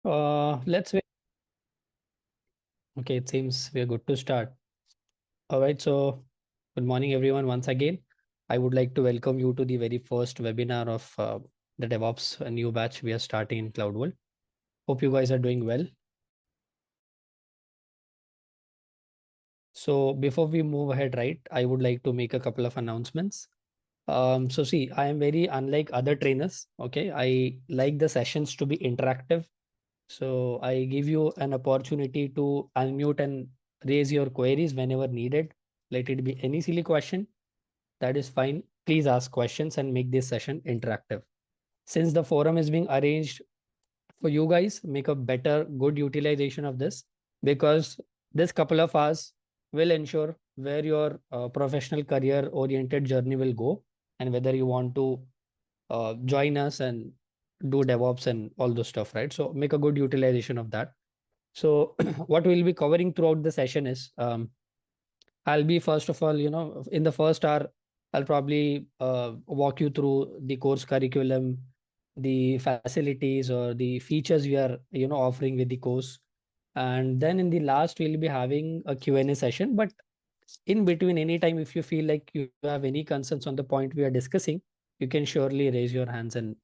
Let's wait. Okay, it seems we are good to start. All right, so good morning, everyone. Once again, I would like to welcome you to the very first webinar of the DevOps a new batch we are starting in CloudWorld. Hope you guys are doing well. So before we move ahead, right, I would like to make a couple of announcements. So see, I am very unlike other trainers. Okay, I like the sessions to be interactive. So I give you an opportunity to unmute and raise your queries whenever needed. Let it be any silly question. That is fine. Please ask questions and make this session interactive. Since the forum is being arranged for you guys, make a better, good utilization of this because this couple of hours will ensure where your professional career oriented journey will go and whether you want to join us and do DevOps and all those stuff, right? So make a good utilization of that. So what we'll be covering throughout the session is I'll be first of all, in the first hour, I'll probably walk you through the course curriculum, the facilities or the features we are, offering with the course. And then in the last, we'll be having a Q&A session. But in between, anytime, if you feel like you have any concerns on the point we are discussing, you can surely raise your hands and,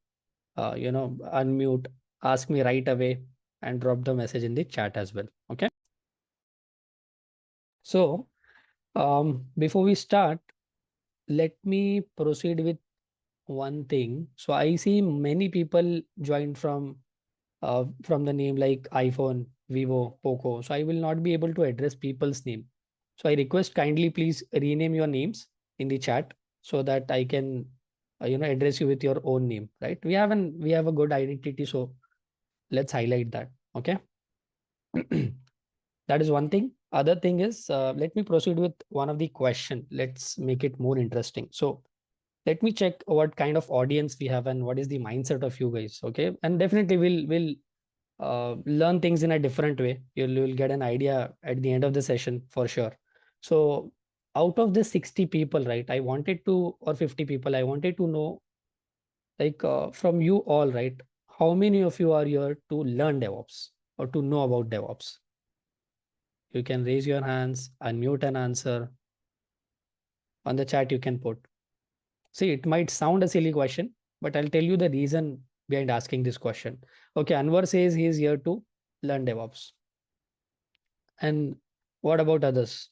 unmute, ask me right away and drop the message in the chat as well. Okay. So before we start, let me proceed with one thing. So I see many people joined from the name like iPhone, Vivo, Poco. So I will not be able to address people's name. So I request kindly please rename your names in the chat so that I can address you with your own name. Right? We have a good identity, so let's highlight that. Okay. That is one thing. Other thing is, let me proceed with one of the question. Let's make it more interesting. So let me check what kind of audience we have and what is the mindset of you guys. Okay, and definitely we'll learn things in a different way. You'll get an idea at the end of the session for sure. So out of the 60 people, right? I wanted to or 50 people, I wanted to know like from you all, right? How many of you are here to learn DevOps or to know about DevOps? You can raise your hands, unmute and answer. On the chat, you can put. See, it might sound a silly question, but I'll tell you the reason behind asking this question. Okay, Anwar says he is here to learn DevOps. And what about others?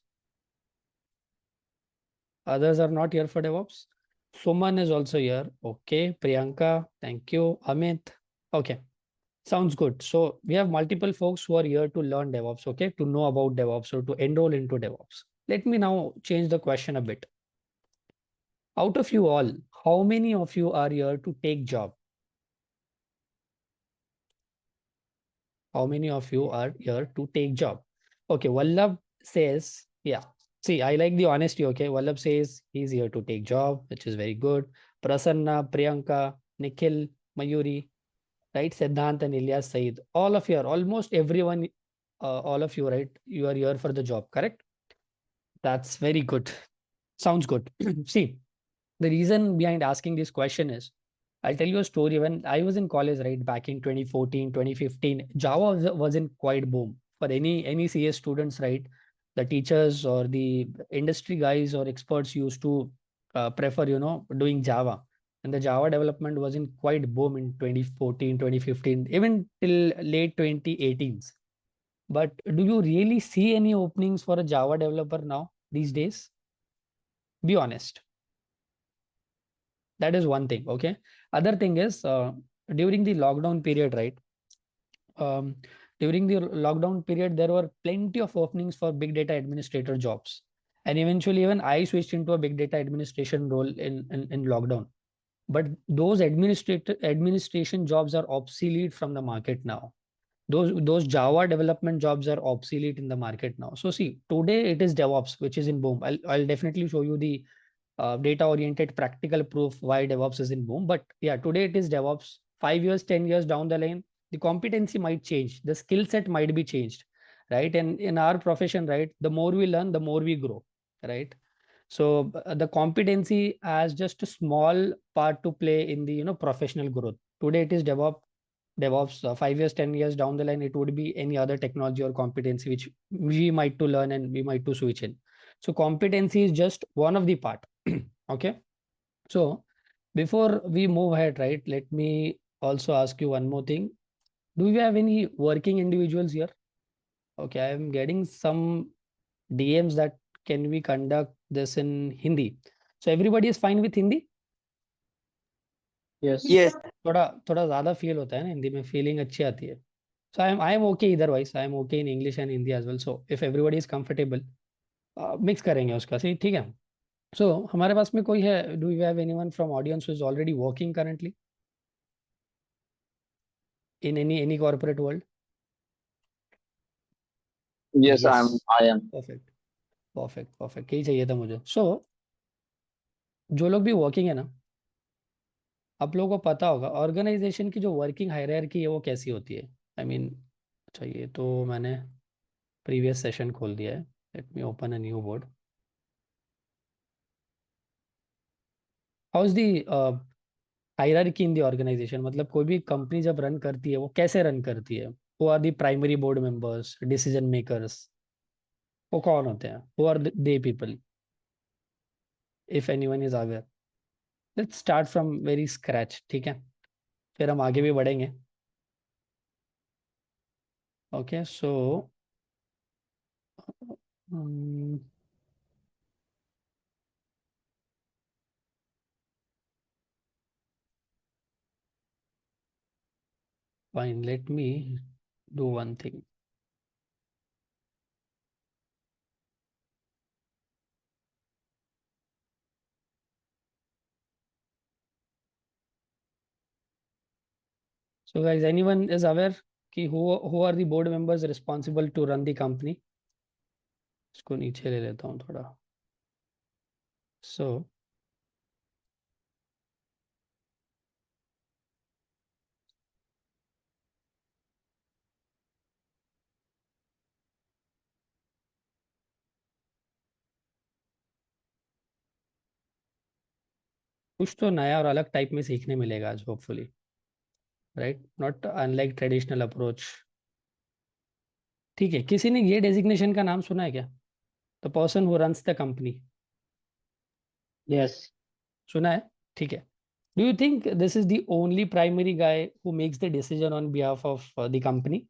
Others are not here for DevOps. Suman is also here. Okay, Priyanka, thank you. Amit. Okay, sounds good. So we have multiple folks who are here to learn DevOps, okay, to know about DevOps or to enroll into DevOps. Let me now change the question a bit. Out of you all, how many of you are here to take job? How many of you are here to take job? Okay, Vallabh says, yeah. See, I like the honesty. Okay, Vallabh says he's here to take job, which is very good. Prasanna, Priyanka, Nikhil, Mayuri, right? Siddhant and Ilyas Saeed. All of you are almost everyone. All of you, right? You are here for the job, correct? That's very good. Sounds good. See, the reason behind asking this question is I'll tell you a story. When I was in college, right, back in 2014, 2015, Java wasn't quite boom for any CS students, right? The teachers or the industry guys or experts used to prefer, doing Java. And the Java development wasn't quite boom in 2014, 2015, even till late 2018s. But do you really see any openings for a Java developer now these days? Be honest. That is one thing. Okay. Other thing is during the lockdown period, right? Um, During the lockdown period, there were plenty of openings for big data administrator jobs. And eventually, even I switched into a big data administration role in lockdown. But those administration jobs are obsolete from the market now. Those Java development jobs are obsolete in the market now. So see, today it is DevOps, which is in boom. I'll definitely show you the data oriented practical proof why DevOps is in boom. But yeah, today it is DevOps. 5 years, 10 years down the line, the competency might change, the skill set might be changed, right? And in our profession, right, the more we learn, the more we grow, right? So the competency has just a small part to play in the professional growth. Today it is DevOps. DevOps, 5 years, 10 years down the line, it would be any other technology or competency which we might to learn and we might to switch in. So competency is just one of the part. Okay. So before we move ahead, right, let me also ask you one more thing. Do you have any working individuals here? Okay, I am getting some DMs that can we conduct this in Hindi. So everybody is fine with Hindi? Yes. Yes. थोड़ा थोड़ा ज़्यादा feel होता है ना हिंदी में, feeling अच्छी आती है. So I am okay either wise. I am okay in English and Hindi as well. So if everybody is comfortable, mix करेंगे उसका, सही, ठीक है. So हमारे पास में कोई है? Do you have anyone from audience who is already working currently in any corporate world? Yes, I am. Perfect, perfect, perfect. यही चाहिए था मुझे. So जो लोग भी वर्किंग है ना, आप लोगों को पता होगा ऑर्गेनाइजेशन की जो वर्किंग हायरार्की है वो कैसी होती है. आई मीन, अच्छा ये तो मैंने प्रीवियस सेशन खोल दिया है. Let me open a new board. How is the hierarchy in the organisation? मतलब कोई भी कंपनी जब रन करती है वो कैसे रन करती है? Who are the primary board members, decision makers, वो कौन होते हैं? Who are they people, if anyone is aware? Let's start from very scratch, ठीक है, फिर हम आगे भी बढ़ेंगे. Okay, so fine, let me do one thing. So guys, anyone is aware कि who are the board members responsible to run the company? इसको नीचे ले लेता हूँ थोड़ा. So कुछ तो नया और अलग टाइप में सीखने मिलेगा आज, hopefully, right? Not unlike traditional approach. ठीक है, किसी ने ये डेजिग्नेशन का नाम सुना है क्या? The person who runs the company. Yes. सुना है, ठीक है. Do you think this is the only primary guy who makes the decision on behalf of the company,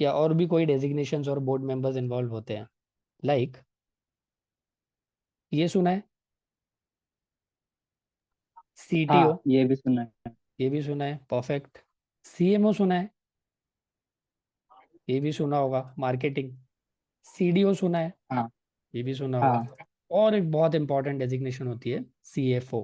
या और भी कोई डेजिग्नेशंस और बोर्ड मेंबर्स इन्वॉल्व होते हैं? लाइक ये सुना है, CTO. हाँ, ये भी सुना है. ये भी सुना है, परफेक्ट. CMO सुना है, ये भी सुना होगा, मार्केटिंग. CDO सुना है, हाँ. ये भी सुना होगा. हाँ. और एक बहुत इंपॉर्टेंट डेजिग्नेशन होती है CFO.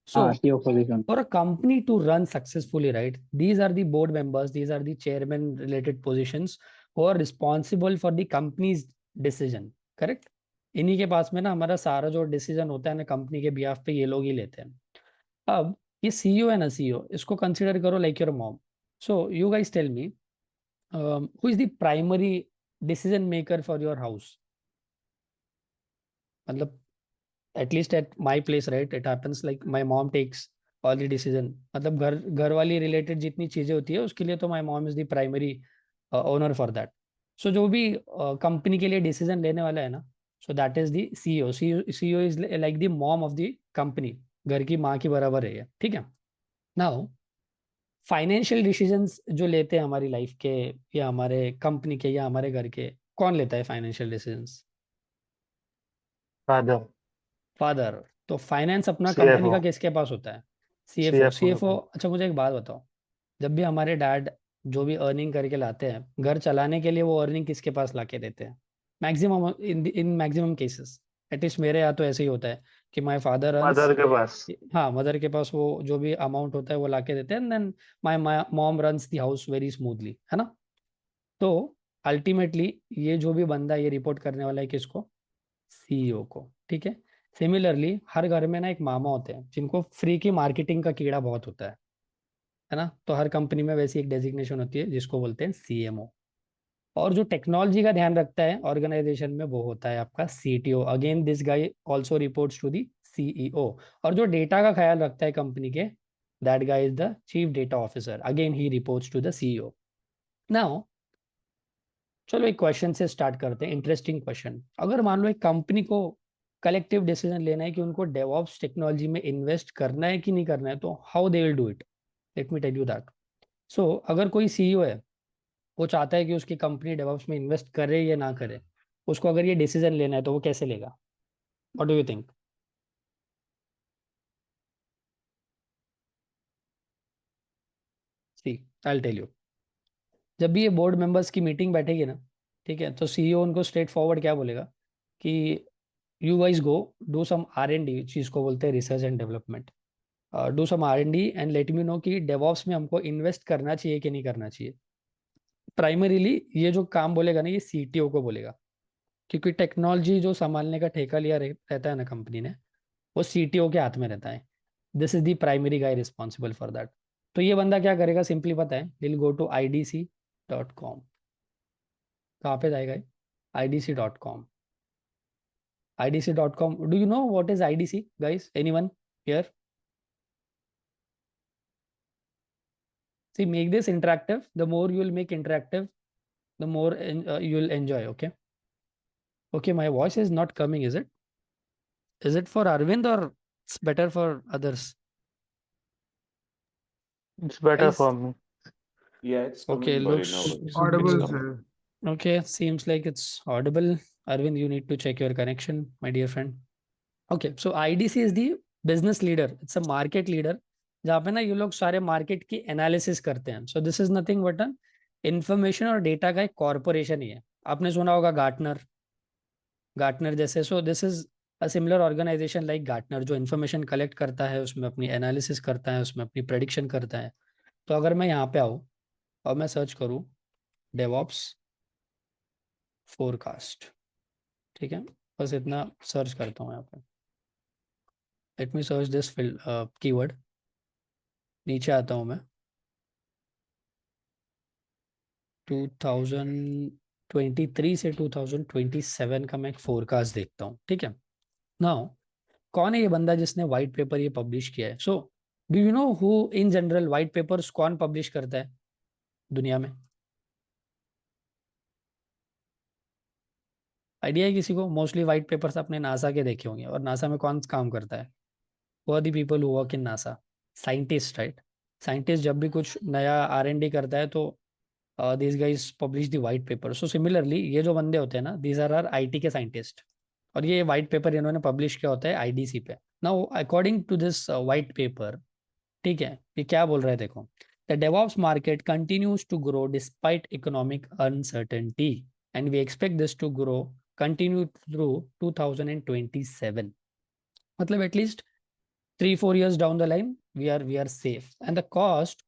So हाँ, CEO position. for a company to run successfully, right, these are the board members, these are the chairman related positions who are responsible for the company's decision, correct? इन्हीं के पास में ना हमारा सारा जो डिसीजन होता है ना कंपनी के बिहाफ पे, ये लोग ही लेते हैं. अब ये CEO है ना, CEO, इसको कंसिडर करो like your mom. So you guys tell me, who is the primary decision maker for your house? मतलब at least at my place, right, it happens like my mom takes all the decision. मतलब घर वाली related जितनी चीज़ें होती है उसके लिए तो my mom is the primary owner for that. So जो भी कंपनी के लिए डिसीजन लेने वाला है ना, so that is the CEO. CEO is like the mom of the company, घर की माँ की बराबर है ये, ठीक है. नाउ फाइनेंशियल डिसीजंस जो लेते हैं हमारी लाइफ के, या हमारे कंपनी के, या हमारे घर के, कौन लेता है फाइनेंशियल डिसीजंस? फादर. फादर. तो फाइनेंस अपना CFO. कंपनी का किसके पास होता है? CFO. CFO. अच्छा मुझे एक बात बताओ, जब भी हमारे डैड जो भी अर्निंग करके लाते हैं घर चलाने के लिए, वो अर्निंग किसके पास ला के देते हैं? Maximum, in maximum cases, at least मेरे यहाँ तो ऐसे ही होता है कि माय फादर अर्न्स. मदर के पास. हाँ, मदर के पास वो जो भी अमाउंट होता है वो ला के देते हैं, then my mom runs the house very smoothly, है ना? तो अल्टीमेटली ये जो भी बंदा ये रिपोर्ट करने वाला है किसको? CEO को, ठीक है. सिमिलरली हर घर में ना एक मामा होते हैं जिनको फ्री की मार्केटिंग का कीड़ा बहुत होता है ना? तो हर कंपनी में वैसी एक डेजिग्नेशन होती है जिसको बोलते हैं CMO. और जो टेक्नोलॉजी का ध्यान रखता है ऑर्गेनाइजेशन में वो होता है आपका CTO. Again this guy also reports to the CEO. और जो डेटा का ख्याल रखता है कंपनी के, That guy is the chief data officer. Again, he reports to the CEO. Now, चलो एक क्वेश्चन से स्टार्ट करते हैं, इंटरेस्टिंग क्वेश्चन. अगर मान लो एक कंपनी को कलेक्टिव डिसीजन लेना है कि उनको डेवऑप्स टेक्नोलॉजी में इन्वेस्ट करना है कि नहीं करना है, तो how they will do it? Let me tell you that. So अगर कोई सीईओ है, वो चाहता है कि उसकी कंपनी डेवऑप्स में इन्वेस्ट करे या ना करे, उसको अगर ये डिसीजन लेना है तो वो कैसे लेगा? What do you think? See, I will tell you. जब भी ये बोर्ड मेंबर्स की मीटिंग बैठेगी ना, ठीक है, तो सीईओ उनको स्ट्रेट फॉरवर्ड क्या बोलेगा कि you guys go do some R&D, चीज को बोलते हैं research and development. Do some R&D and let me know कि डेवऑप्स में हमको इन्वेस्ट करना चाहिए कि नहीं करना चाहिए. प्राइमरीली ये जो काम बोलेगा ना, ये CTO को बोलेगा, क्योंकि टेक्नोलॉजी जो संभालने का ठेका लिया रहता है ना कंपनी ने, वो CTO के हाथ में रहता है. This is the primary guy responsible for that. तो ये बंदा क्या करेगा, सिंपली पता है, विल गो टू idc.com. कहाँ पे जाएगा? idc.com. idc.com. Do you know what is IDC, guys? Anyone here? See, make this interactive. The more you will make interactive, the more you will enjoy. Okay. Okay, my voice is not coming, is it? Is it for Arvind or it's better for others? It's better Guys, for me. Yeah, it's okay, coming, buddy. looks No worries. Audible, It's coming. sir. okay. Seems like it's audible. Arvind, you need to check your connection, my dear friend. Okay, so IDC is the business leader. It's a market leader. जहाँ पे ना ये लोग सारे market की analysis करते हैं. सो this is nothing but an information और डेटा का एक कॉर्पोरेशन ही है. आपने सुना होगा गार्टनर, गार्टनर जैसे. So this is a similar organisation like Gartner, जो इन्फॉर्मेशन कलेक्ट करता है, उसमें अपनी एनालिसिस करता है, उसमें अपनी प्रेडिक्शन करता है. तो अगर मैं यहाँ पे आऊँ और मैं सर्च करूँ डेवऑप्स फोरकास्ट, ठीक है, बस इतना सर्च करता हूँ यहाँ पे. Let me search this keyword. नीचे आता हूँ मैं. 2023 से 2027 का मैं एक फोरकास्ट देखता हूँ, ठीक है. नाउ, कौन है ये बंदा जिसने व्हाइट पेपर ये पब्लिश किया है? So do you know who in general white papers कौन पब्लिश करता है दुनिया में? आइडिया है किसी को? मोस्टली व्हाइट पेपर्स आपने नासा के देखे होंगे, और नासा में कौन काम करता है? वो the people who work in NASA, scientist, right. Scientist जब भी कुछ नया R&D करता है तो these guys publish the white paper. So similarly, ये जो बंदे होते हैं ना, these are our IT के साइंटिस्ट, और ये वाइट पेपर इन्होंने पब्लिश किया होता है IDC पे. Now according to this white paper, ठीक है, ये क्या बोल रहे हैं देखो. The DevOps market continues to grow despite economic uncertainty and we expect this to grow continue through 2027. मतलब at least 3-4 years down the line, we are safe. And the cost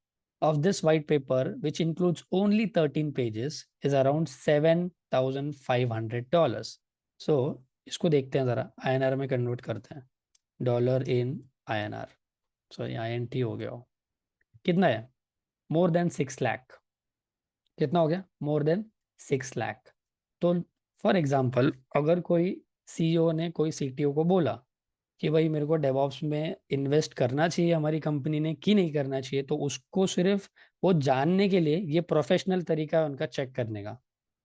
of this white paper, which includes only 13 pages, is around $7,500. So इसको देखते हैं जरा, INR में convert करते हैं. Dollar in INR. So INT हो गया. कितना है? More than 6 lakh. कितना हो गया? More than 6 lakh. तो फॉर एग्जाम्पल, अगर कोई CEO ने कोई CTO को बोला कि भाई मेरे को डेवऑप्स में इन्वेस्ट करना चाहिए हमारी कंपनी ने कि नहीं करना चाहिए, तो उसको सिर्फ वो जानने के लिए ये प्रोफेशनल तरीका है उनका चेक करने का.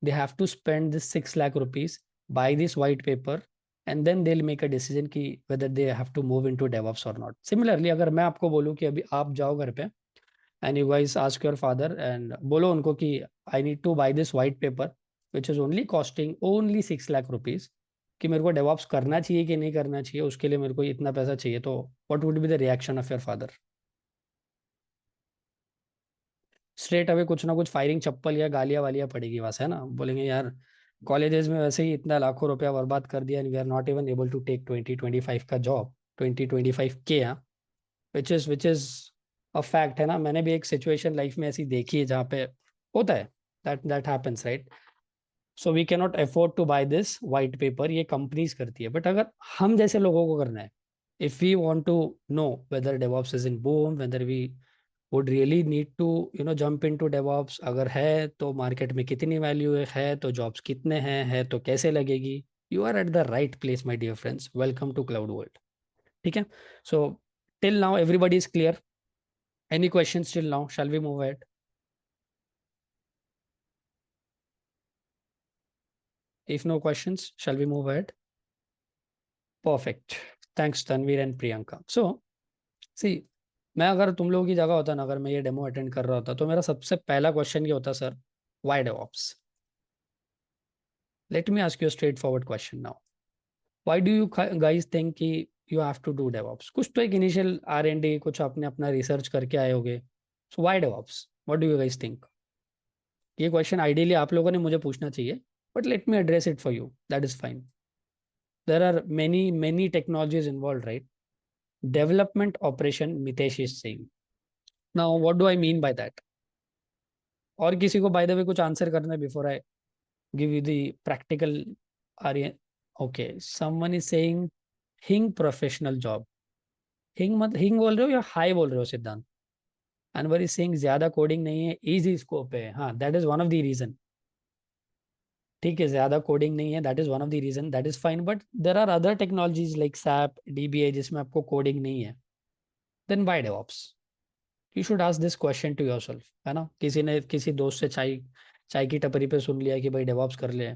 They have to spend this 6 lakh rupees, by this white paper, and then they will make a decision कि whether they have to move into DevOps और नॉट. सिमिलरली, अगर मैं आपको बोलूँ कि अभी आप जाओ घर पे and you guys ask your father and बोलो उनको कि I need to buy this white paper which is only costing only 6 lakh rupees, कि मेरे को डेवऑप्स करना चाहिए कि नहीं करना चाहिए, उसके लिए मेरे को इतना पैसा चाहिए, तो what would be the reaction of your father? Straight away कुछ ना कुछ फायरिंग चप्पल या गालियां वालियां पड़ेगी वहां से, है ना. बोलेंगे यार कॉलेजेस में वैसे ही इतना लाखों रुपया बर्बाद कर दिया and we are not even able to take 20-25 का job, 20-25 K. Which is a fact, है ना. मैंने भी एक सिचुएशन लाइफ में ऐसी देखी है जहाँ पे होता है, that happens, right. So we can not afford to buy this white paper. ये कंपनीज करती है. बट अगर हम जैसे लोगों को करना है, if we want to know whether DevOps is in boom, whether we would really need to jump into DevOps, अगर है तो मार्केट में कितनी वैल्यू है, तो जॉब्स कितने हैं, है तो कैसे लगेगी, you are at the right place my dear friends. Welcome to cloud world. ठीक है. So till now everybody is clear. Any questions till now? Shall we move ahead? If no questions, shall we move ahead? Perfect. Thanks, Tanvir and Priyanka. So, see, मैं अगर तुम लोगों की जगह होता ना, अगर मैं ये डेमो अटेंड कर रहा होता, तो मेरा सबसे पहला क्वेश्चन ये होता, sir, why DevOps? Let me ask you straightforward question now. Why do you guys think कि you have to do DevOps? कुछ तो एक इनिशियल R&D, कुछ आपने अपना रिसर्च करके आए होगे. So why DevOps? What do you guys think? ये क्वेश्चन आइडियली आप लोगों ने मुझे पूछना चाहिए, but let me address it for you. That is fine. There are many technologies involved, right? Development operation, Mitesh is saying. Now what do I mean by that? और किसी को by the way कुछ answer करना है before I give you the practical Arya? Okay, someone is saying हिंग professional job. हिंग मत हिंग बोल रहे हो या हाई बोल रहे हो सिद्धांत? अनवर इज सेइंग ज्यादा कोडिंग नहीं है, इजी स्कोप है. हाँ, that is one of the reason. ठीक है, ज्यादा कोडिंग नहीं है, that is one of the reason, that is fine. But there are other technologies like SAP, DBA, जिसमें आपको कोडिंग नहीं है. Then why DevOps? You should ask this question to yourself, है ना? किसी ने किसी दोस्त से चाय चाय की टपरी पे सुन लिया कि भाई डेवऑप्स कर ले.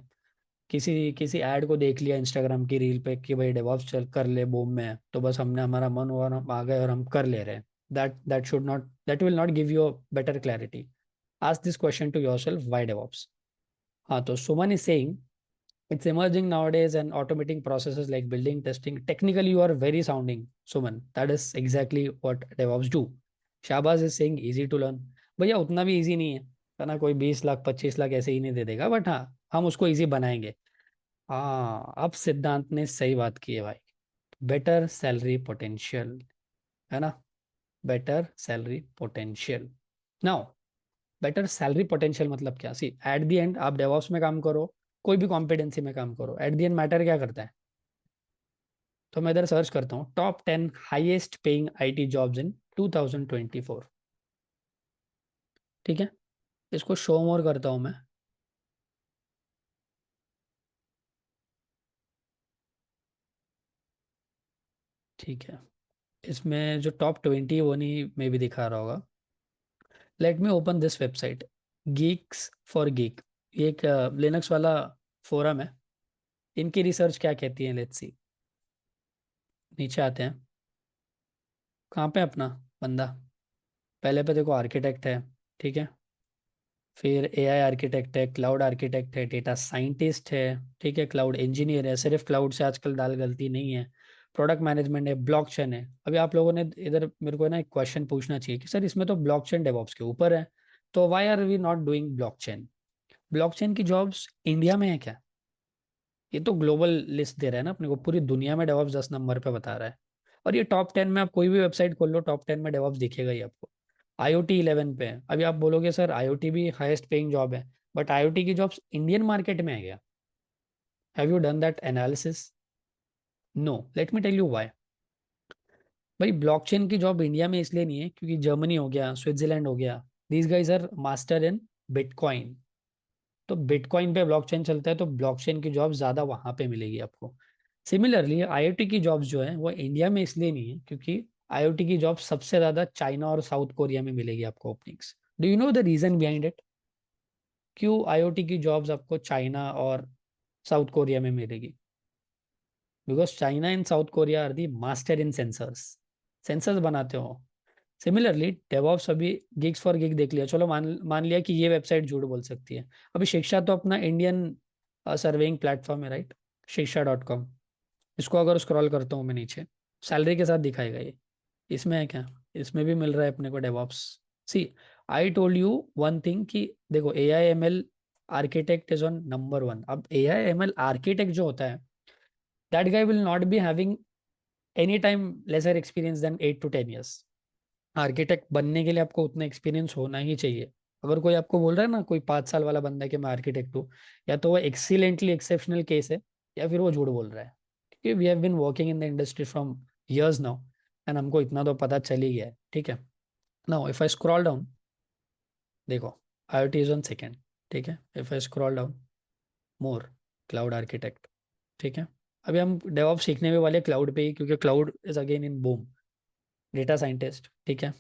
किसी किसी ऐड को देख लिया इंस्टाग्राम की रील पे कि भाई डेवऑप्स चल कर ले, बूम में, तो बस हमने हमारा मन हुआ और हम आ गए और हम कर ले रहे हैं. That should not, that will not give you better clarity. Ask this question to yourself, why DevOps? हाँ, तो Suman is saying it's emerging nowadays and automating processes like building, testing. Technically you are very sounding, Suman. That is exactly what DevOps do. Shahbaz is saying easy to learn. भैया उतना भी easy नहीं है ना? कोई 20 लाख 25 लाख ऐसे ही नहीं दे देगा, बट हाँ, हम उसको easy बनाएंगे. हाँ, अब सिद्धांत ने सही बात की है भाई. बेटर सैलरी पोटेंशियल, है ना? Better salary potential. Now, better salary potential मतलब क्या? सी, एट द एंड आप डेवॉप्स में काम करो, कोई भी कॉम्पिटेंसी में काम करो, एट द एंड मैटर क्या करता है? तो मैं इधर सर्च करता हूँ top 10 highest paying IT jobs in 2024. ठीक है, इसको शो मोर करता हूँ मैं. ठीक है, इसमें जो टॉप 20 वो नहीं मे भी दिखा रहा होगा. Late me open this website, Geeks for geek. ये एक लिनक्स वाला फोरम है. इनकी रिसर्च क्या कहती है, लेट्स सी. नीचे आते हैं. कहाँ पे अपना बंदा? पहले पे देखो आर्किटेक्ट है. ठीक है, फिर AI आर्किटेक्ट है, क्लाउड आर्किटेक्ट है, डेटा साइंटिस्ट है. ठीक है, क्लाउड इंजीनियर है. सिर्फ क्लाउड से आजकल दाल गलती नहीं है. प्रोडक्ट मैनेजमेंट है, ब्लॉकचेन है. अभी आप लोगों ने इधर मेरे को ना एक क्वेश्चन पूछना चाहिए कि सर इसमें तो ब्लॉकचेन डेवऑप्स के ऊपर है, तो why are we not doing blockchain? Blockchain की जॉब्स इंडिया में है क्या? ये तो ग्लोबल लिस्ट दे रहा है ना अपने को, पूरी दुनिया में डेवऑप्स 10 नंबर पे बता रहा है. और ये टॉप 10 में आप कोई भी वेबसाइट खोल लो, टॉप 10 में डेवऑप्स दिखेगा ही आपको. IoT 11 पे है. अभी आप बोलोगे सर IoT भी हाईएस्ट पेइंग जॉब है, बट IoT की जॉब्स इंडियन मार्केट में है क्या? Have you done that analysis? No. Let me tell you why. भाई, ब्लॉकचेन की जॉब इंडिया में इसलिए नहीं है क्योंकि जर्मनी हो गया, स्विट्जरलैंड हो गया, these guys are master in bitcoin. तो बिटकॉइन पे ब्लॉकचेन चलता है, तो ब्लॉकचेन की जॉब ज्यादा वहां पे मिलेगी आपको. सिमिलरली IoT की जॉब्स जो है वो इंडिया में इसलिए नहीं है क्योंकि IoT की जॉब सबसे ज्यादा चाइना और साउथ कोरिया में मिलेगी आपको openings. Do you know the reason behind it? क्यों IoT की जॉब्स आपको चाइना और साउथ कोरिया में मिलेगी? Because China and South Korea are the master in sensors. Sensors बनाते हो. सिमिलरली डेवऑप्स, अभी गिग्स फॉर गिग देख लिया, चलो मान मान लिया कि ये वेबसाइट झूठ बोल सकती है. अभी शिक्षा तो अपना इंडियन सर्वेइंग प्लेटफॉर्म है, राइट? शिक्षा.com. इसको अगर स्क्रॉल करता हूँ मैं नीचे, सैलरी के साथ दिखाएगा ये. इसमें है क्या? इसमें भी मिल रहा है अपने को DevOps. See, I told you one thing कि देखो AI ML architect is on number 1. अब AI ML आर्किटेक्ट जो होता है, that guy will not be having any time lesser experience than 8 to 10 years. Architect बनने के लिए आपको उतना एक्सपीरियंस होना ही चाहिए. अगर कोई आपको बोल रहा है ना, कोई 5 साल वाला बंदा है कि मैं आर्किटेक्ट हूँ, या तो वो एक्सीलेंटली एक्सेप्शनल केस है, या फिर वो झूठ बोल रहा है. क्योंकि we have been working in the industry from years now, and हमको इतना तो पता चल ही गया है. ठीक है, now if I scroll down, देखो IoT इज ऑन सेकेंड. ठीक है, if I scroll down more, cloud architect. ठीक है, अभी हम डेवऑप्स सीखने भी वाले क्लाउड पे ही, क्योंकि cloud is again in boom. Data scientist. ठीक है,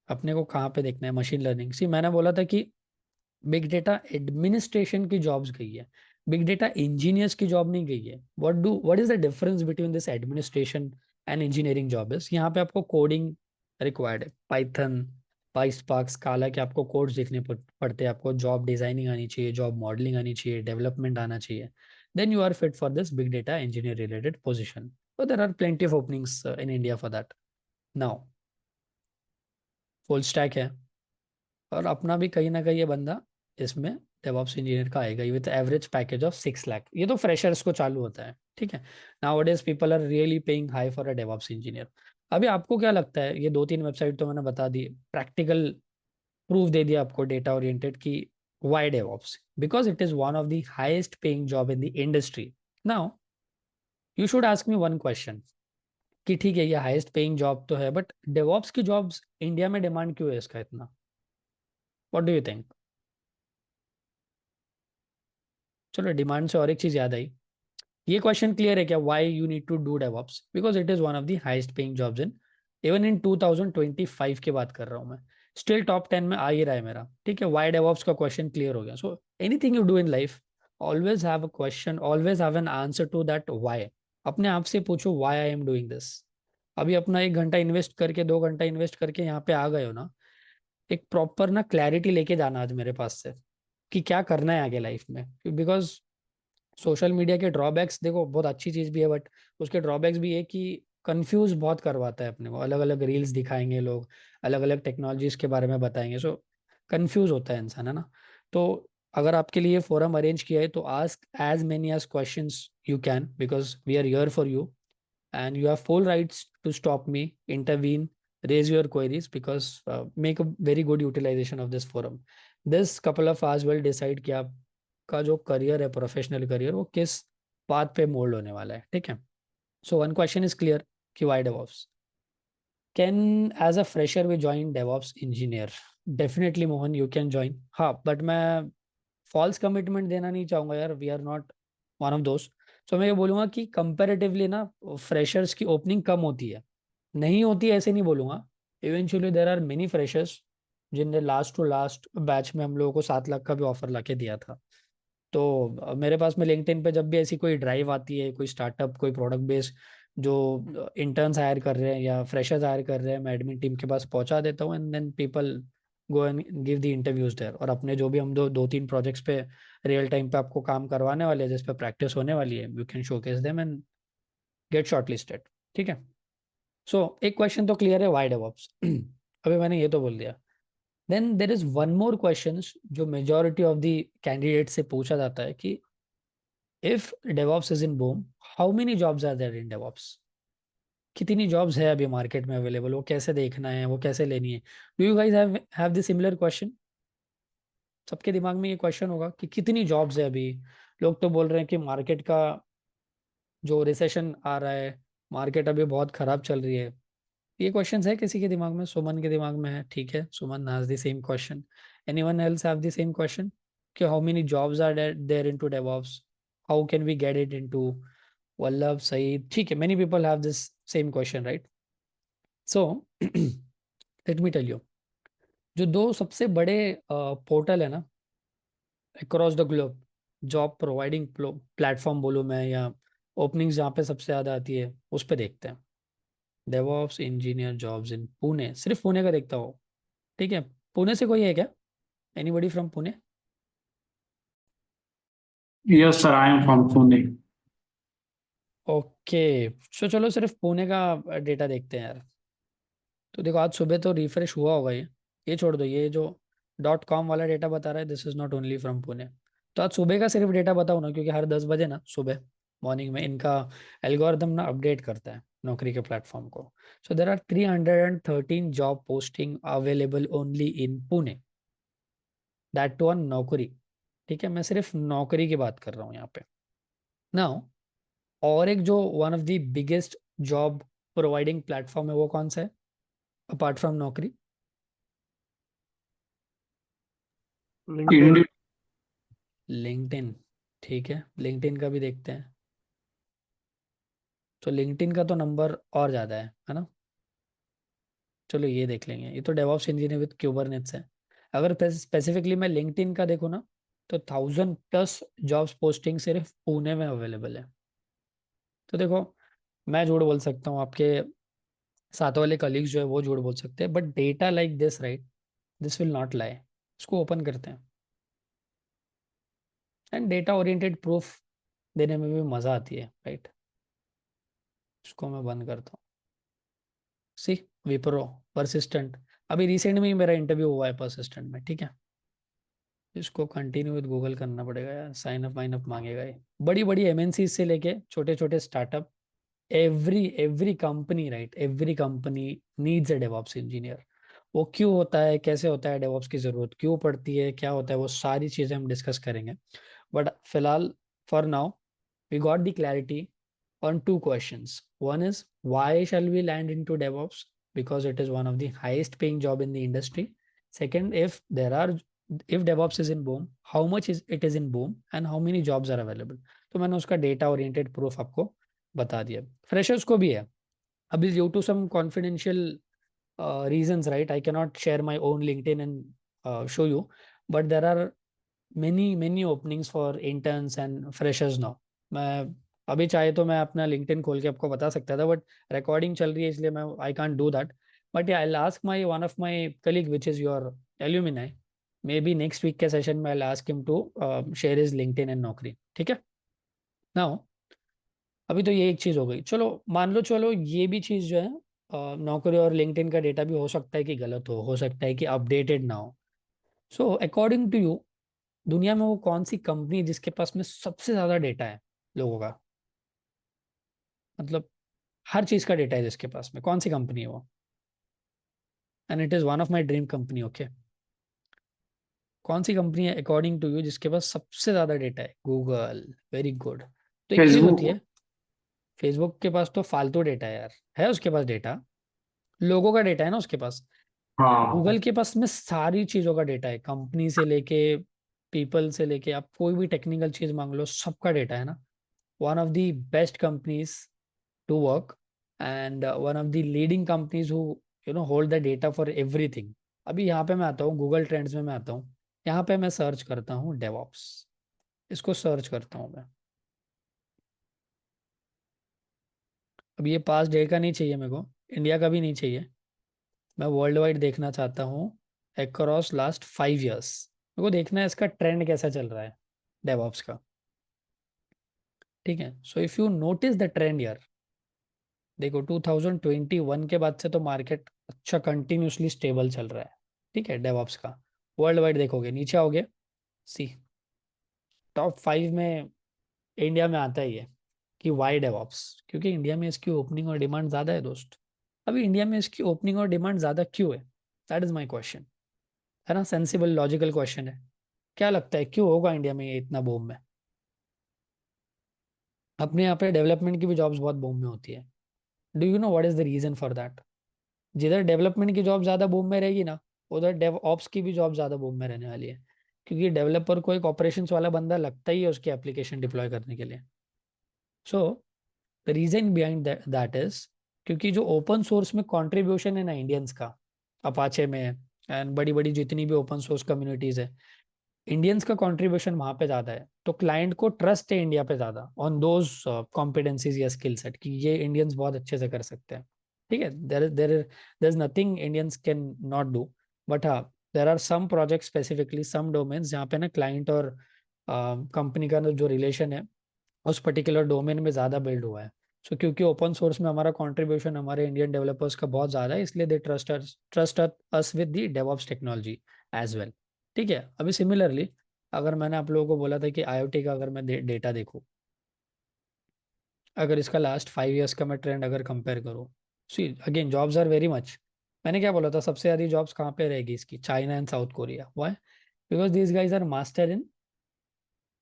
अपने को कहाँ पे देखना है मशीन लर्निंग। सी मैंने बोला था कि बिग डेटा एडमिनिस्ट्रेशन की जॉब्स गई है, बिग डेटा इंजीनियर्स की जॉब नहीं गई है। What is the difference between this administration and engineering jobs? यहाँ पे आपको कोडिंग रिक्वायर्ड है, पाइथन, पाइस्पार्क, स्काला के आपको कोड्स लिखने पड़ते हैं, आपको जॉब डिजाइनिंग आनी चाहिए, जॉब मॉडलिंग आनी चाहिए, डेवलपमेंट आना चाहिए, then you are fit for this big data engineer related position. So there are plenty of openings in India for that. Now, full stack है, और अपना भी कहीं ना कहीं ये बंदा इसमें डेवऑप्स इंजीनियर का आएगा with average package of 6 lakh. ये तो फ्रेशर्स को चालू होता है, ठीक है। Nowadays people are really paying high for a DevOps engineer. अभी आपको क्या लगता है, ये 2-3 वेबसाइट तो मैंने बता दी, प्रैक्टिकल प्रूफ दे दिया आपको डेटा ओरिएंटेड की, why DevOps? Because it is one of the highest paying job in the industry. Now you should ask me one question कि ठीक है ये हाईएस्ट पेइंग जॉब तो है, बट डेवऑप्स की जॉब्स इंडिया में डिमांड क्यों है इसका इतना? What do you think? चलो डिमांड से और एक चीज याद आई, ये क्वेश्चन क्लियर है क्या, why you need to do DevOps? Because it is one of the highest paying jobs in, even in 2025 की बात कर रहा हूँ मैं, स्टिल टॉप 10 में आ ही रहा है मेरा, ठीक है। व्हाई डेवऑप्स का क्वेश्चन क्लियर हो गया। So anything you do in life, always have a question, always have an answer to that why. अपने आप से पूछो why I am doing this. अभी अपना 1 घंटा इन्वेस्ट करके, 2 घंटा इन्वेस्ट करके यहाँ पे आ गए हो ना, एक प्रॉपर ना क्लैरिटी लेके जाना आज मेरे पास से कि क्या करना है आगे लाइफ में। बिकॉज सोशल मीडिया के ड्रॉबैक्स देखो, बहुत अच्छी चीज़ भी है, बट उसके ड्रॉबैक्स भी है कि कंफ्यूज बहुत करवाता है अपने को। अलग अलग रील्स दिखाएंगे लोग, अलग अलग टेक्नोलॉजीज के बारे में बताएंगे, सो कंफ्यूज होता है इंसान, है ना। तो अगर आपके लिए फोरम अरेंज किया है तो ask as many as questions you can, because we are here for you and you have full rights to stop me, intervene, raise your queries, because make a very good utilization of this forum. This couple of hours will decide कि आपका जो career है, professional career, वो किस path पे mould होने वाला है, ठीक है। So one question is clear कि why DevOps can as a fresher we join DevOps engineer? Definitely Mohan you can join, हाँ, बट मैं फॉल्स कमिटमेंट देना नहीं चाहूंगा यार, we are not one of दोस्त। सो मैं ये बोलूंगा कि कंपैरेटिवली ना फ्रेशर्स की ओपनिंग कम होती है, नहीं होती है ऐसे नहीं बोलूंगा। Eventually there are many freshers जिनने लास्ट टू लास्ट बैच में हम लोगों को 7 लाख का भी ऑफर लाके दिया था। तो मेरे पास में लिंक्डइन पे जब भी ऐसी कोई ड्राइव आती है, कोई स्टार्टअप, कोई प्रोडक्ट बेस्ड जो इंटर्न्स हायर कर रहे हैं या फ्रेशर्स हायर कर रहे हैं, मैं एडमिन टीम के पास पहुंचा देता हूँ, and then people go and give the interviews there. और अपने जो भी हम 2-3 प्रोजेक्ट्स पे रियल टाइम पे आपको काम करवाने वाले हैं, जिस पे प्रैक्टिस होने वाली है, you can showcase them and gate shortlisted, ठीक है। सो एक क्वेश्चन तो क्लियर है, वाई डेवऑप्स। अभी मैंने ये तो बोल दिया। Then there is one more question जो मेजोरिटी ऑफ द कैंडिडेट से पूछा जाता है कि if DevOps is in boom, how many jobs are there in DevOps? कितनी जॉब्स है अभी मार्केट में अवेलेबल, वो कैसे देखना है, वो कैसे लेनी है? Do you guys have the similar question? सबके दिमाग में ये क्वेश्चन होगा कि कितनी जॉब्स है अभी। लोग तो बोल रहे हैं कि मार्केट का जो रिसेशन आ रहा है, मार्केट अभी बहुत खराब चल रही है। ये क्वेश्चन है किसी के दिमाग में? सुमन के दिमाग में है, ठीक है, Suman has the same question. Anyone else have the same question कि how many jobs are there into DevOps, how can we get it into? Vallabh, Saeed, ठीक है, many people have this same question, right? So let me tell you, जो दो सबसे बड़े portal है ना across the globe, job providing platform बोलूँ मैं, या ओपनिंग्स जहाँ पे सबसे ज़्यादा आती है, उस पे देखते हैं। DevOps engineer jobs in Pune, सिर्फ पुणे का देखता हो, ठीक है। पुणे से कोई है क्या? Anybody from Pune? Yes, sir, I am from Pune. Okay, so चलो सिर्फ पुणे का डेटा देखते हैं यार। तो देखो आज सुबह तो रिफ्रेश हुआ होगा ये छोड़ दो, ये जो .com वाला डेटा बता रहा है, this is not only from Pune. तो आज सुबह का सिर्फ डेटा बताओ ना, क्योंकि हर 10 बजे ना सुबह मॉर्निंग में इनका एल्गोरिदम ना अपडेट करता है नौकरी के प्लेटफॉर्म को। So there are 313 job posting available only in Pune, that too on Naukri, ठीक है। मैं सिर्फ नौकरी की बात कर रहा हूँ यहाँ पे। नाउ और एक जो one of the biggest job providing platform है, वो कौन सा है अपार्ट फ्रॉम नौकरी? Indeed, लिंक्डइन, ठीक है, लिंक्डइन का भी देखते हैं। तो लिंक्डइन का तो नंबर और ज़्यादा है ना। चलो ये देख लेंगे, ये तो डेवऑप्स इंजीनियर विद क्यूबरनेट्स है। अगर स्पेसिफिकली मैं लिंक्डइन का देखूँ ना, तो 1000+ जॉब्स पोस्टिंग सिर्फ पुणे में अवेलेबल है। तो देखो, मैं झूठ बोल सकता हूँ, आपके साथ वाले कलीग्स जो है वो झूठ बोल सकते हैं, but data like this right, this will not lie. इसको ओपन करते हैं, एंड डेटा ओरिएंटेड प्रूफ देने में भी मज़ा आती है, राइट। इसको मैं बंद करता हूँ। सी, विप्रो, परसिस्टेंट, अभी रिसेंट में ही मेरा इंटरव्यू हुआ है परसिस्टेंट में, ठीक है। इसको कंटिन्यू विद गूगल करना पड़ेगा यार, साइन अप वाइन अप मांगेगा ये। बड़ी बड़ी एमएनसी से लेके छोटे छोटे startup, every company right, every company needs a DevOps engineer. वो क्यों होता है, कैसे होता है, डेवऑप्स की जरूरत क्यों पड़ती है, क्या होता है, वो सारी चीजें हम डिस्कस करेंगे। बट फिलहाल, for now, we got the clarity on two questions. One is, why shall we land into DevOps? Because it is one of the highest paying job in the industry. Second, if DevOps is in boom, how much is it is in boom and how many jobs are available? तो मैंने उसका data oriented proof आपको बता दिया। Freshers को भी है। अभी due to some confidential reasons, right, I cannot share my own LinkedIn and show you, but there are many openings for interns and freshers now. मैं अभी चाहे तो मैं अपना लिंक्डइन खोल के आपको बता सकता था, बट रिकॉर्डिंग चल रही है इसलिए मैं I can't do that. But I will ask my one of my colleague which is your alumni, maybe next week के सेशन में I will ask him to share his LinkedIn and Naukri, ठीक है। Now, अभी तो ये एक चीज हो गई, चलो मान लो, चलो ये भी चीज जो है, नौकरी और लिंक्डइन का डेटा भी हो सकता है कि गलत हो सकता है कि अपडेटेड ना हो। सो अकॉर्डिंग टू यू, दुनिया में वो कौन सी कंपनी है जिसके पास में सबसे ज्यादा डेटा है लोगों का, मतलब हर चीज का डेटा है जिसके पास में, कौन सी कंपनी है वो? And it is one of my dream company, okay. कौन सी कंपनी है अकॉर्डिंग टू यू जिसके पास सबसे ज्यादा डेटा है? Google, very good. तो एक चीज होती Facebook. है, फेसबुक के पास तो फालतू डेटा है उसके पास डेटा, लोगों का डेटा है ना उसके पास। हाँ. गूगल के पास में सारी चीजों का डेटा है, कंपनी से लेके पीपल से लेके, आप कोई भी टेक्निकल चीज मांग लो, सबका डेटा है ना। One of the best companies to work and one of the leading companies who hold the data for everything. अभी यहाँ पे मैं आता हूँ, गूगल ट्रेंड्स में मैं आता हूँ, यहाँ पे मैं सर्च करता हूँ डेवॉप्स, इसको सर्च करता हूँ मैं। अब ये पास डे का नहीं चाहिए मेरे को, इंडिया का भी नहीं चाहिए, मैं वर्ल्ड वाइड देखना चाहता हूँ, अक्रॉस लास्ट 5 years। मेरे को देखना है इसका ट्रेंड कैसा चल रहा है डेवॉप्स का, ठीक है। So if you notice the trend यार, देखो 2021 के बाद से तो मार्केट अच्छा कंटिन्यूसली स्टेबल चल रहा है, ठीक है, डेवऑप्स का। वर्ल्ड वाइड देखोगे, नीचे आओगे, सी, टॉप 5 में इंडिया में आता ही है। कि वाई डेवऑप्स? क्योंकि इंडिया में इसकी ओपनिंग और डिमांड ज़्यादा है दोस्त। अभी इंडिया में इसकी ओपनिंग और डिमांड ज़्यादा क्यों है? दैट इज़ माई क्वेश्चन, है ना, सेंसिबल लॉजिकल क्वेश्चन है। क्या लगता है क्यों होगा इंडिया में ये इतना बूम में? अपने यहाँ पे डेवलपमेंट की भी जॉब्स बहुत बूम में होती है। Do you know what is the reason for that? जिधर डेवलपमेंट की जॉब ज़्यादा बूम में रहेगी ना, उधर डेव ऑप्स की भी जॉब ज़्यादा बूम में रहने वाली है। क्योंकि डेवलपर को एक ऑपरेशंस वाला बंदा लगता ही है उसकी एप्लीकेशन डिप्लॉय करने के लिए। So the reason behind that is, क्योंकि जो ओपन सोर्स में कंट्रीब्यूशन है ना इंडियंस का, अपाचे में एंड बड़ी बड़ी जितनी भी ओपन सोर्स कम्युनिटीज है, इंडियंस का कंट्रीब्यूशन वहां पे ज्यादा है, तो क्लाइंट को ट्रस्ट है इंडिया पे ज्यादा ऑन दोज कॉम्पिटेंसीज या स्किल सेट, कि ये इंडियंस बहुत अच्छे से कर सकते हैं, ठीक है। There is nothing Indians can not do, but हाँ, there are some project specifically some domains जहाँ पे ना क्लाइंट और कंपनी का जो रिलेशन है उस पर्टिकुलर डोमेन में ज़्यादा बिल्ड हुआ है। सो क्योंकि ओपन सोर्स में हमारा कंट्रीब्यूशन हमारे इंडियन डेवलपर्स का बहुत ज़्यादा है, इसलिए they trust us with the DevOps technology as well, ठीक है। अभी सिमिलरली, अगर मैंने आप लोगों को बोला था कि आईओटी का अगर मैं डेटा देखूँ, अगर इसका लास्ट 5 years का मैं ट्रेंड अगर कंपेयर करूँ, see again jobs are very much. मैंने क्या बोला था, सबसे ज़्यादा जॉब्स कहाँ पे रहेगी इसकी? China and South Korea. Why? Because these guys are master in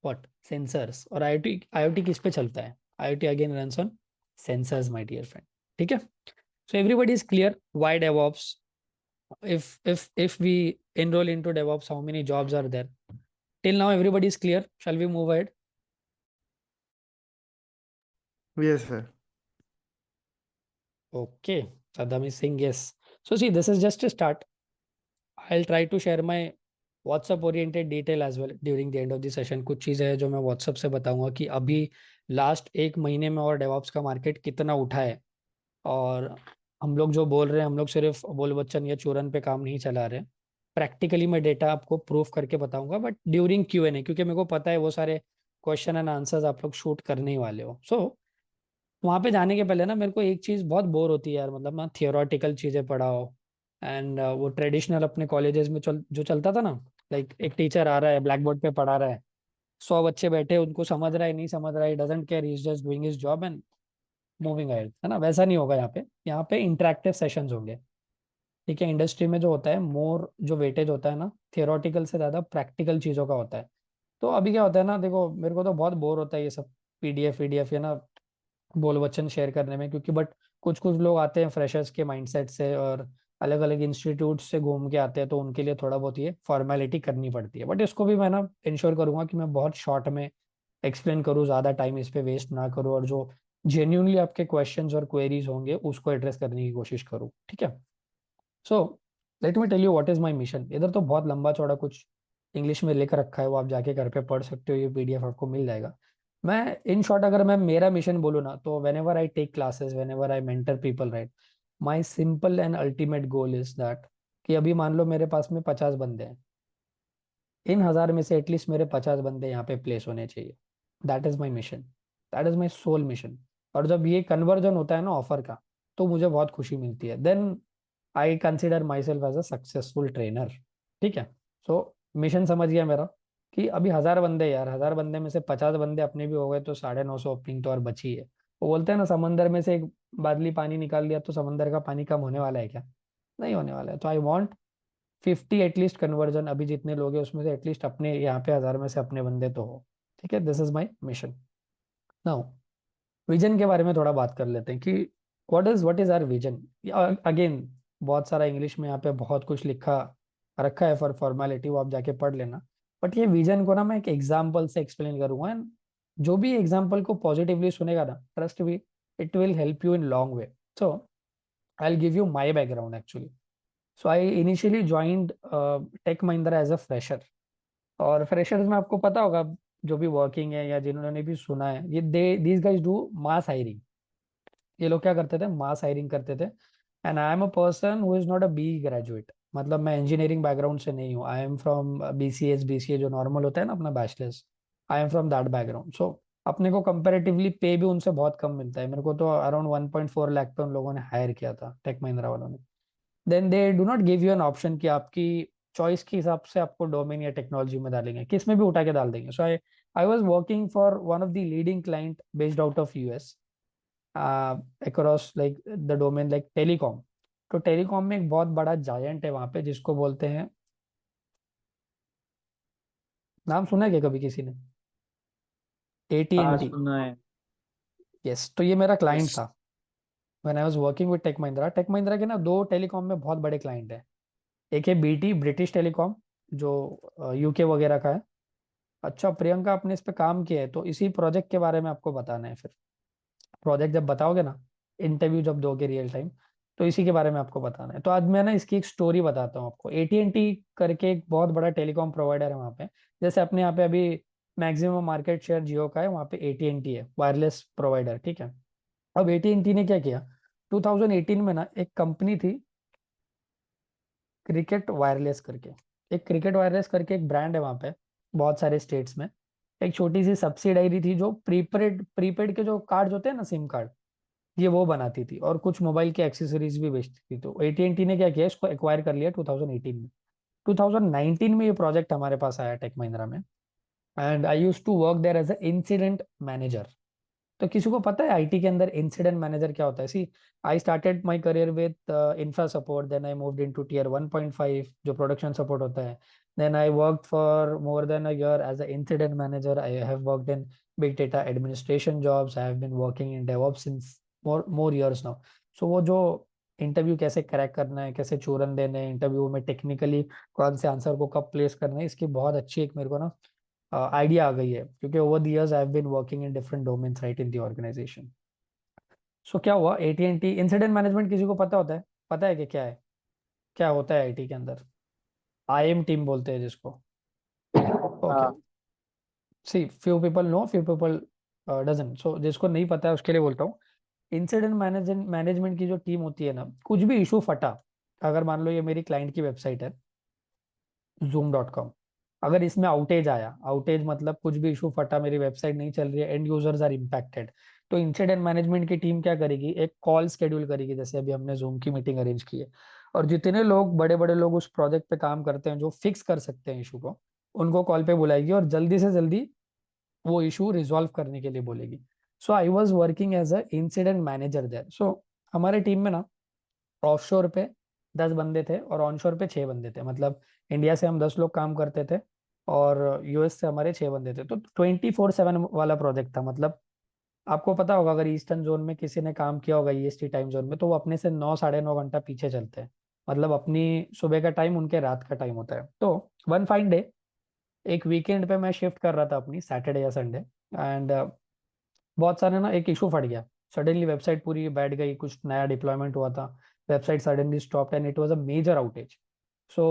what? Sensors. और आईओटी किस पे चलता है? IoT again runs on sensors my dear friend, ठीक है। So everybody is clear why DevOps, if we enroll into DevOps, how many jobs are there? Till now everybody is clear. Shall we move ahead? Yes, sir. Okay, Sadami Singh, yes. So see, this is just a start. I'll try to share my WhatsApp oriented detail as well during the end of the session. कुछ चीज़ें हैं जो मैं WhatsApp से बताऊंगा कि अभी last एक महीने में और डेवॉप्स का मार्केट कितना उठा है, और हम लोग जो बोल रहे हैं, हम लोग सिर्फ बोल बच्चन या चूरन पे काम नहीं चला रहे। प्रैक्टिकली मैं डेटा आपको प्रूफ करके बताऊंगा, बट ड्यूरिंग Q&A, क्योंकि मेरे को पता है वो सारे क्वेश्चन एंड आंसर्स आप लोग शूट करने ही वाले हो। सो वहाँ पे जाने के पहले ना मेरे को एक चीज़ बहुत बोर होती है यार, मतलब ना थियोरटिकल चीज़ें पढ़ाओ एंड वो ट्रेडिशनल अपने कॉलेजेस में जो चलता था ना, लाइक एक टीचर आ रहा है, ब्लैक बोर्ड पे पढ़ा रहा है, 100 बच्चे बैठे, उनको समझ रहा है नहीं समझ रहा है, doesn't care, he is just doing his job and moving ahead, है ना। वैसा नहीं होगा यहाँ पे। यहाँ पे इंटरेक्टिव सेशंस होंगे, ठीक है। इंडस्ट्री में जो होता है, मोर जो वेटेज होता है ना थियोरटिकल से ज़्यादा प्रैक्टिकल चीज़ों का होता है। तो अभी क्या होता है ना, देखो मेरे को तो बहुत बोर होता है ये सब पीडीएफ है ना, बोल वचन शेयर करने में, क्योंकि बट कुछ कुछ लोग आते हैं फ्रेशर्स के माइंडसेट से और अलग अलग इंस्टीट्यूट से घूम के आते हैं, तो उनके लिए थोड़ा बहुत ये फॉर्मेलिटी करनी पड़ती है। बट इसको भी मैं ना इंश्योर करूंगा कि मैं बहुत शॉर्ट में एक्सप्लेन करूँ, ज़्यादा टाइम इस पे वेस्ट ना करूँ, और जो जेन्यूनली आपके क्वेश्चंस और क्वेरीज होंगे उसको एड्रेस करने की कोशिश करूँ, ठीक है। So let me tell you what is my mission. इधर तो बहुत लंबा चौड़ा कुछ इंग्लिश में लिख रखा है, वो आप जाके घर पे पढ़ सकते हो, ये पीडीएफ आपको मिल जाएगा। मैं इन शॉर्ट अगर मैं मेरा मिशन बोलूँ ना, तो whenever I take classes, whenever I mentor people, right, my simple and ultimate goal is that कि अभी मान लो मेरे पास में 50 बंदे हैं, इन 1000 में से एटलीस्ट मेरे 50 बंदे यहाँ पे प्लेस होने चाहिए। That is my mission, that is my sole mission. और जब ये कन्वर्जन होता है ना ऑफर का, तो मुझे बहुत खुशी मिलती है। Then I consider myself as a successful trainer, ठीक है। सो मिशन समझ गया मेरा कि अभी 1000 बंदे, यार 1000 बंदे में से 50 बंदे अपने भी हो गए तो 950 ओपनिंग तो और बची है। वो बोलते हैं ना, समंदर में से एक बादली पानी निकाल दिया तो समंदर का पानी कम होने वाला है क्या? नहीं होने वाला है। तो आई वॉन्ट 50 एटलीस्ट कन्वर्जन, अभी जितने लोग हैं उसमें से एटलीस्ट अपने यहाँ पे 1000 में से अपने बंदे तो हो, ठीक है। This is my mission. Now vision के बारे में थोड़ा बात कर लेते हैं कि what is our vision. Again बहुत सारा इंग्लिश में यहाँ पे बहुत कुछ लिखा रखा है फॉर फॉर्मेलिटी, वो आप जाके पढ़ लेना। बट ये विजन को ना मैं एक एग्जाम्पल से एक्सप्लेन करूंगा, एंड जो भी एग्जाम्पल को पॉजिटिवली सुनेगा ना, trust me, it will help you in long way. So I will give you my background actually. So I initially joined Tech Mahindra as a fresher. और फ्रेशर्स में आपको पता होगा, जो भी वर्किंग है या जिन्होंने भी सुना है, ये they these guys do mass hiring. ये लोग क्या करते थे, मास हायरिंग करते थे। And I am a person who is not a B graduate, मतलब मैं इंजीनियरिंग बैकग्राउंड से नहीं हूँ। आई एम फ्रॉम बीसीए जो नॉर्मल होता है ना अपना bachelors, I am from that background. So अपने को कंपेरेटिवली पे भी उनसे बहुत कम मिलता है। मेरे को तो अराउंड 1.4 लाख पे उन लोगों ने हायर किया था, टेक महिंद्रा वालों ने। Then they do not give you an option कि आपकी चॉइस के हिसाब से आपको डोमेन या टेक्नोलॉजी में डालेंगे, किस में भी उठा के डाल देंगे। So I was working for one of the leading client based out of US, across like the domain like telecom. तो टेलीकॉम में एक बहुत बड़ा जायंट है वहां पे जिसको बोलते हैं, नाम सुना है क्या कभी किसी ने? हाँ AT&T। सुना है। यस, तो ये मेरा क्लाइंट Yes. था when I was working with Tech Mahindra. Tech Mahindra के ना दो टेलीकॉम में बहुत बड़े क्लाइंट हैं। एक है BT, ब्रिटिश टेलीकॉम, जो यूके वगैरह का है। अच्छा प्रियंका, आपने इस पे काम किया है, तो इसी प्रोजेक्ट के बारे में आपको बताना है फिर। प्रोजेक्ट जब बताओगे ना, इंटरव्यू जब दोगे रियल टाइम, तो इसी के बारे में आपको बताना है। तो आज मैं ना इसकी एक स्टोरी बताता हूँ आपको। AT&T करके एक बहुत बड़ा टेलीकॉम प्रोवाइडर है वहाँ पे। जैसे अपने यहाँ पे अभी मैक्सिमम मार्केट शेयर जियो का है, वहाँ पे AT&T है वायरलेस प्रोवाइडर, ठीक है। अब AT&T ने क्या किया, 2018 में ना एक कंपनी थी क्रिकेट वायरलेस करके। एक क्रिकेट वायरलेस करके एक ब्रांड है वहाँ पे, बहुत सारे स्टेट्स में। एक छोटी सी सब्सिडायरी थी जो प्रीपेड प्रीपेड के जो कार्ड होते हैं ना, सिम कार्ड, ये वो बनाती थी और कुछ मोबाइल के एक्सेसरीज भी बेचती थी। तो AT&T ने क्या किया, इसको एक्वायर कर लिया 2018 में। 2019 में ये प्रोजेक्ट हमारे पास आया टेक महिंद्रा में, and I use to work there as a incident manager. तो किसी को पता है आईटी के अंदर इंसिडेंट मैनेजर क्या होता है? See, I started my career with infra support, then I moved into tier 1.5 जो प्रोडक्शन सपोर्ट होता है। Then I worked for more than a year as a incident manager. I have worked in big data administration jobs, I have been working in DevOps since more years now. So वो जो interview कैसे crack करना है, कैसे चूरन देने हैं interview में, टेक्निकली कौन से आंसर को कब प्लेस करना है, इसकी बहुत अच्छी एक मेरे को ना आइडिया आ गई है, क्योंकि over the years I have been working in different domains right in the organization. So क्या हुआ, AT&T इंसिडेंट मैनेजमेंट किसी को पता होता है? पता है कि क्या है? क्या होता है आईटी के अंदर, आईएम टीम बोलते हैं जिसको। ओके, हाँ see few people know, few people doesn't, so जिसको नहीं पता है उसके लिए बोलता हूँ। इंसिडेंट मैनेजमेंट मैनेजमेंट की जो टीम होती है ना, कुछ भी इशू फटा, अगर मान लो ये मेरी क्लाइंट की वेबसाइट है zoom.com, अगर इसमें आउटेज आया, आउटेज मतलब कुछ भी इशू फटा, मेरी वेबसाइट नहीं चल रही है, एंड यूजर्स आर इम्पैक्टेड, तो इंसिडेंट मैनेजमेंट की टीम क्या करेगी, एक कॉल शेड्यूल करेगी, जैसे अभी हमने जूम की मीटिंग अरेंज की है, और जितने लोग बड़े बड़े लोग उस प्रोजेक्ट पे काम करते हैं जो फिक्स कर सकते हैं इशू को, उनको कॉल पे बुलाएगी और जल्दी से जल्दी वो इशू रिजॉल्व करने के लिए बोलेगी। So I was working as a incident manager there. So हमारे टीम में ना ऑफशोर पे 10 बंदे थे और ऑनशोर पे 6 बंदे थे, मतलब इंडिया से हम 10 लोग काम करते थे और यूएस से हमारे 6 बंदे थे, तो 24/7 वाला प्रोजेक्ट था। मतलब आपको पता होगा, अगर ईस्टर्न जोन में किसी ने काम किया होगा ईएसटी टाइम जोन में, तो वो अपने से 9 साढ़े 9 घंटा पीछे चलते हैं, मतलब अपनी सुबह का टाइम उनके रात का टाइम होता है। तो वन फाइन डे, एक वीकेंड पे मैं शिफ्ट कर रहा था अपनी, सैटरडे या संडे, एंड बहुत सारे ना एक इशू फट गया, सडनली वेबसाइट पूरी बैठ गई, कुछ नया डिप्लॉयमेंट हुआ था, website suddenly stop and it was a major outage. So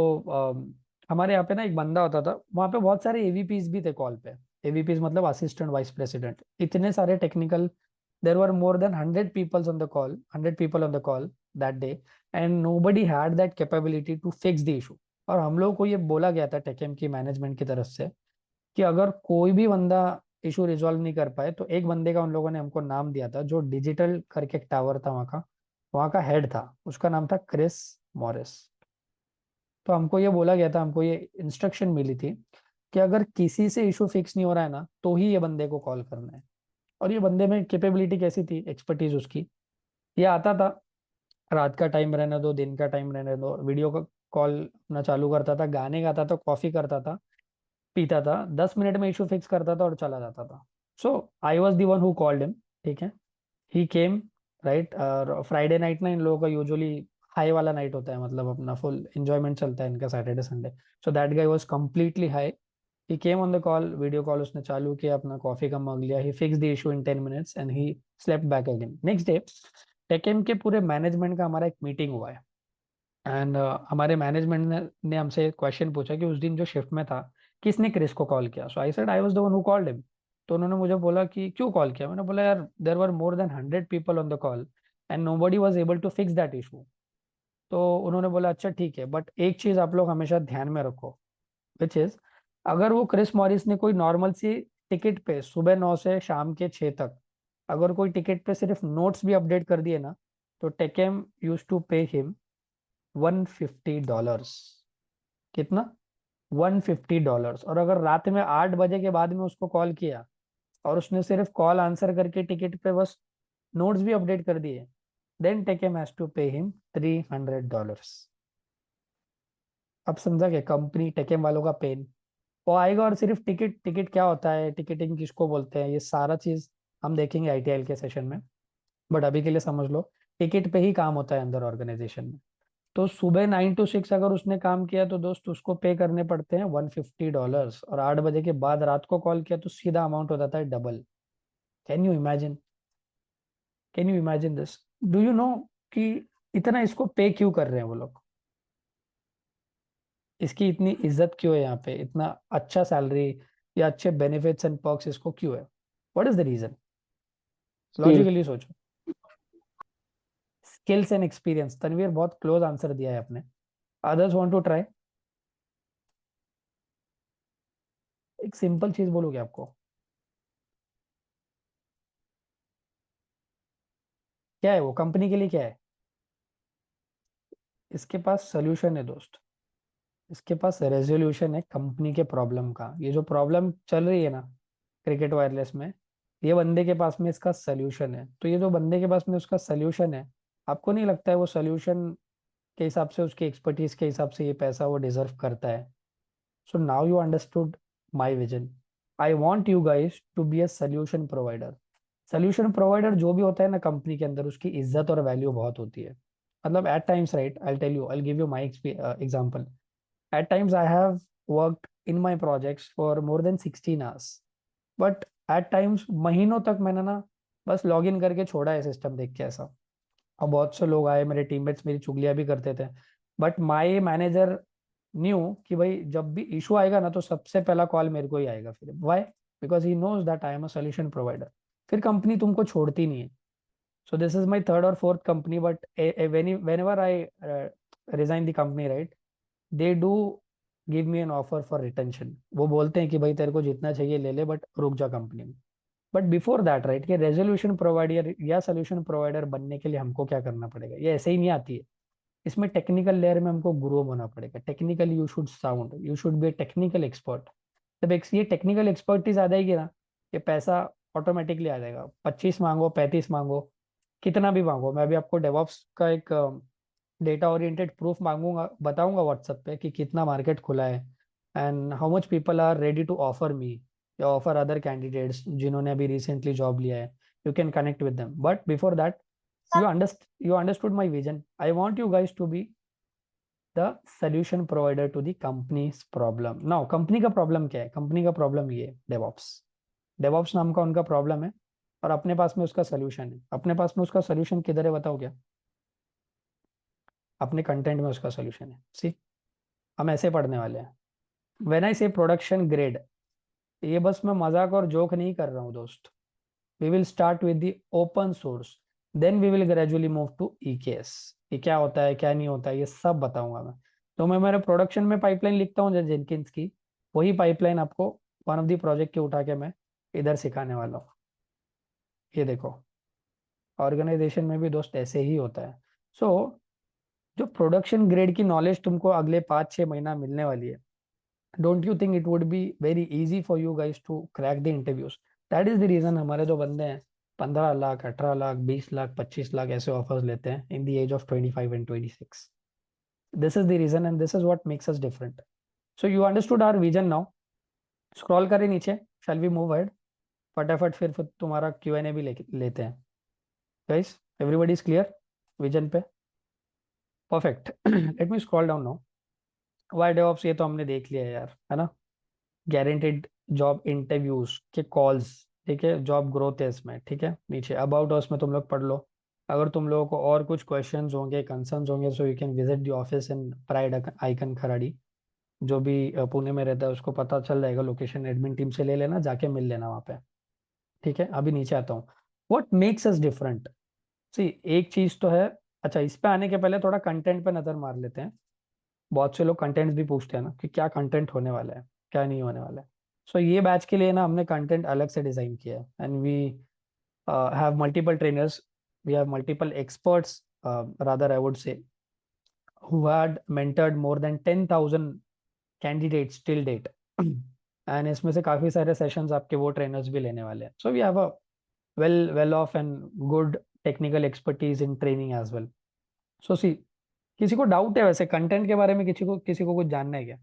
हमारे यहाँ पे ना एक बंदा होता था, वहाँ पे बहुत सारे एवीपीज भी थे कॉल पे। एवीपीज मतलब असिस्टेंट वाइस प्रेसिडेंट, इतने सारे technical, there were more than 100 peoples on the call, 100 people on the call that day, and nobody had that capability to fix the issue. और हम लोग को ये बोला गया था टेकएम की मैनेजमेंट की तरफ से कि अगर कोई भी बंदा इशू रिजॉल्व नहीं कर पाए, तो एक बंदे का उन लोगों ने हमको नाम दिया था, जो डिजिटल करके एक टावर था वहाँ का हेड था, उसका नाम था क्रिस मॉरिस। तो हमको ये बोला गया था, हमको ये इंस्ट्रक्शन मिली थी कि अगर किसी से इशू फिक्स नहीं हो रहा है ना, तो ही ये बंदे को कॉल करना है। और ये बंदे में कैपेबिलिटी कैसी थी, एक्सपर्टीज उसकी, ये आता था, रात का टाइम रहने दो, दिन का टाइम रहने दो, वीडियो का कॉल अपना चालू करता था, गाने गाता था, कॉफी करता था, पीता था, 10 मिनट में इशू फिक्स करता था और चला जाता था। So I was the one who called him, ठीक है। He came, right. और फ्राइडे नाइट ना इन लोगों का यूजुअली हाई वाला नाइट होता है, मतलब अपना फुल एंजॉयमेंट चलता है इनका Saturday Sunday. So that guy was completely high. He came on the call, video call उसने चालू किया, अपना कॉफी का मग लिया, he fixed the issue in 10 minutes and he slept back again. Next day टेकेम के पूरे मैनेजमेंट का हमारा एक मीटिंग हुआ है, एंड हमारे मैनेजमेंट ने हमसे एक क्वेश्चन पूछा कि उस दिन जो शिफ्ट में था, किसने क्रिस को कॉल किया। So I said I was the one who called him. तो उन्होंने मुझे बोला कि क्यों कॉल किया, मैंने बोला यार there were more than 100 people on the call and nobody was able to fix that issue. तो उन्होंने बोला अच्छा ठीक है, बट एक चीज आप लोग हमेशा ध्यान में रखो, विच इज, अगर वो क्रिस मॉरिस ने कोई नॉर्मल सी टिकट पे सुबह 9 से शाम के 6 तक, अगर कोई टिकट पे सिर्फ नोट्स भी अपडेट कर दिए ना, तो टेकेम यूज टू पे हिम $150। कितना? $150। और अगर रात में 8 बजे के बाद में उसको कॉल किया और उसने सिर्फ कॉल आंसर करके टिकट पे बस नोट्स भी अपडेट कर दिए, देन टेकेम हैज टू पे हिम $300। अब समझा क्या कंपनी टेकेम वालों का पेन। वो आएगा और सिर्फ टिकट, टिकट क्या होता है, टिकटिंग किसको बोलते हैं, ये सारा चीज हम देखेंगे आईटीएल के सेशन में, बट अभी के लिए समझ लो टिकट पे ही काम होता है अंदर ऑर्गेनाइजेशन में। तो सुबह 9 to 6 अगर उसने काम किया तो दोस्त उसको पे करने पड़ते हैं $150, और 8 बजे के बाद रात को कॉल किया तो सीधा अमाउंट हो जाता है double. Can you imagine, can you imagine this? Do you no कि इतना इसको पे क्यों कर रहे हैं वो लोग, इसकी इतनी इज्जत क्यों है यहाँ पे, इतना अच्छा सैलरी या अच्छे बेनिफिट्स एंड पर्क्स इसको क्यों है? What is the reason? Skill. Logically सोचो। स्किल्स एंड एक्सपीरियंस, तनवीर बहुत क्लोज आंसर दिया है आपने। Others want to try? एक सिंपल चीज बोलोगे आपको, क्या है वो कंपनी के लिए, क्या है इसके पास सोल्यूशन है दोस्त, इसके पास रेजोल्यूशन है कंपनी के प्रॉब्लम का। ये जो प्रॉब्लम चल रही है ना क्रिकेट वायरलेस में, ये बंदे के पास में इसका सोल्यूशन है। तो ये जो बंदे के पास में उसका सोल्यूशन है, आपको नहीं लगता है वो सोल्यूशन के हिसाब से, उसकी एक्सपर्टीज के हिसाब से ये पैसा वो डिजर्व करता है? So now you understood my vision. I want you guys to be a solution provider. Solution provider जो भी होता है ना कंपनी के अंदर, उसकी इज्जत और वैल्यू बहुत होती है। मतलब at times, right, I tell you, I give you my example. At times, I have worked in my projects for more than 16 hours. But at times, महीनों तक मैंने ना बस लॉग इन करके छोड़ा है सिस्टम देख के ऐसा। और बहुत से लोग आए, मेरे टीममेट्स मेरी चुगलियां भी करते थे, बट माई मैनेजर न्यू कि भाई जब भी इशू आएगा ना तो सबसे पहला कॉल मेरे को ही आएगा। फिर why? Because he knows that I am a solution provider. फिर कंपनी तुमको छोड़ती नहीं है। So this is my third or fourth company, but whenever I resign the company, right, they do give me an offer for retention. वो बोलते हैं कि भाई तेरे को जितना चाहिए ले ले, बट रुक जा कंपनी में। बट बिफोर दैट, राइट, कि रेजोल्यूशन प्रोवाइडर या सोल्यूशन प्रोवाइडर बनने के लिए हमको क्या करना पड़ेगा? ये ऐसे ही नहीं आती है। इसमें टेक्निकल लेयर में हमको ग्रो होना पड़ेगा। Technically you should sound, you should be A technical expert. जब ये टेक्निकल एक्सपर्टीज आ जाएगी ना, ये पैसा ऑटोमेटिकली आ जाएगा। 25 मांगो, 35 मांगो, कितना भी मांगो। मैं अभी आपको डेवॉप्स का एक डेटा ओरिएंटेड प्रूफ मांगूंगा, बताऊंगा व्हाट्सएप पे कि कितना मार्केट खुला है and how much people are ready to offer me या ऑफर अदर कैंडिडेट्स जिन्होंने अभी रिसेंटली जॉब लिया है। You can connect with them, but before that you understood my vision. I want you guys to be the solution provider to the company's problem. Now company का problem क्या है? Company का problem ये DevOps, DevOps नाम का उनका problem है, और अपने पास में उसका सोल्यूशन है। अपने पास में उसका सोल्यूशन किधर है बताओ क्या? अपने कंटेंट में उसका सोल्यूशन है। सी, हम ऐसे पढ़ने वाले हैं। व्हेन आई से प्रोडक्शन ग्रेड, ये बस मैं मजाक और जोक नहीं कर रहा हूँ दोस्त। We will start with the open source, then we will gradually move to EKS। ये क्या होता है, क्या नहीं होता है, ये सब बताऊंगा मैं। तो मैं मेरे प्रोडक्शन में पाइपलाइन लिखता हूँ जेनकिंस की, वही पाइपलाइन आपको वन ऑफ द प्रोजेक्ट के उठा के मैं इधर सिखाने वाला हूँ। ये देखो, ऑर्गेनाइजेशन में भी दोस्त ऐसे ही होता है। सो जो प्रोडक्शन ग्रेड की नॉलेज तुमको अगले 5-6 महीना मिलने वाली है, don't you think it would be very easy for you guys to crack the interviews? That is the reason हमारे जो बंदे हैं 15 लाख, 18 लाख, 20 लाख, 25 लाख ऐसे ऑफर्स लेते हैं in the age of 25 and 26। This is the reason and this is what makes us different. So you understood our vision now. Scroll करें नीचे, shall we move ahead? फटाफट फिर तुम्हारा Q&A भी लेते हैं। Guys, everybody is clear vision पे? Perfect. Let me scroll down now. Why DevOps ये तो हमने देख लिया है यार, है ना? गारंटेड जॉब इंटरव्यूज के कॉल्स, ठीक है, जॉब ग्रोथ है इसमें, ठीक है। नीचे अबाउट अस में तुम लोग पढ़ लो। अगर तुम लोगों को और कुछ क्वेश्चंस होंगे, कंसर्न्स होंगे, so you can visit the office in pride icon Kharadi. जो भी पुणे में रहता है उसको पता चल जाएगा लोकेशन, एडमिन टीम से ले लेना, जाके मिल लेना वहाँ पे, ठीक है। अभी नीचे आता हूँ। What makes us different? See, एक चीज तो है। अच्छा, इस पे आने के पहले थोड़ा कंटेंट पे नजर मार लेते हैं। बहुत से लोग कंटेंट भी पूछते हैं ना कि क्या कंटेंट होने वाला है, क्या नहीं होने वाला है। सो ये बैच के लिए ना हमने कंटेंट अलग से डिजाइन किया है and we have multiple trainers, we have multiple experts, rather I would say, who had mentored more than 10,000 candidates till date. And इसमें से काफी सारे सेशंस आपके वो ट्रेनर्स भी लेने वाले हैं। So we have a well of and good technical expertise in training as well. So see, किसी को डाउट है वैसे कंटेंट के बारे में? किसी को कुछ जानना है क्या?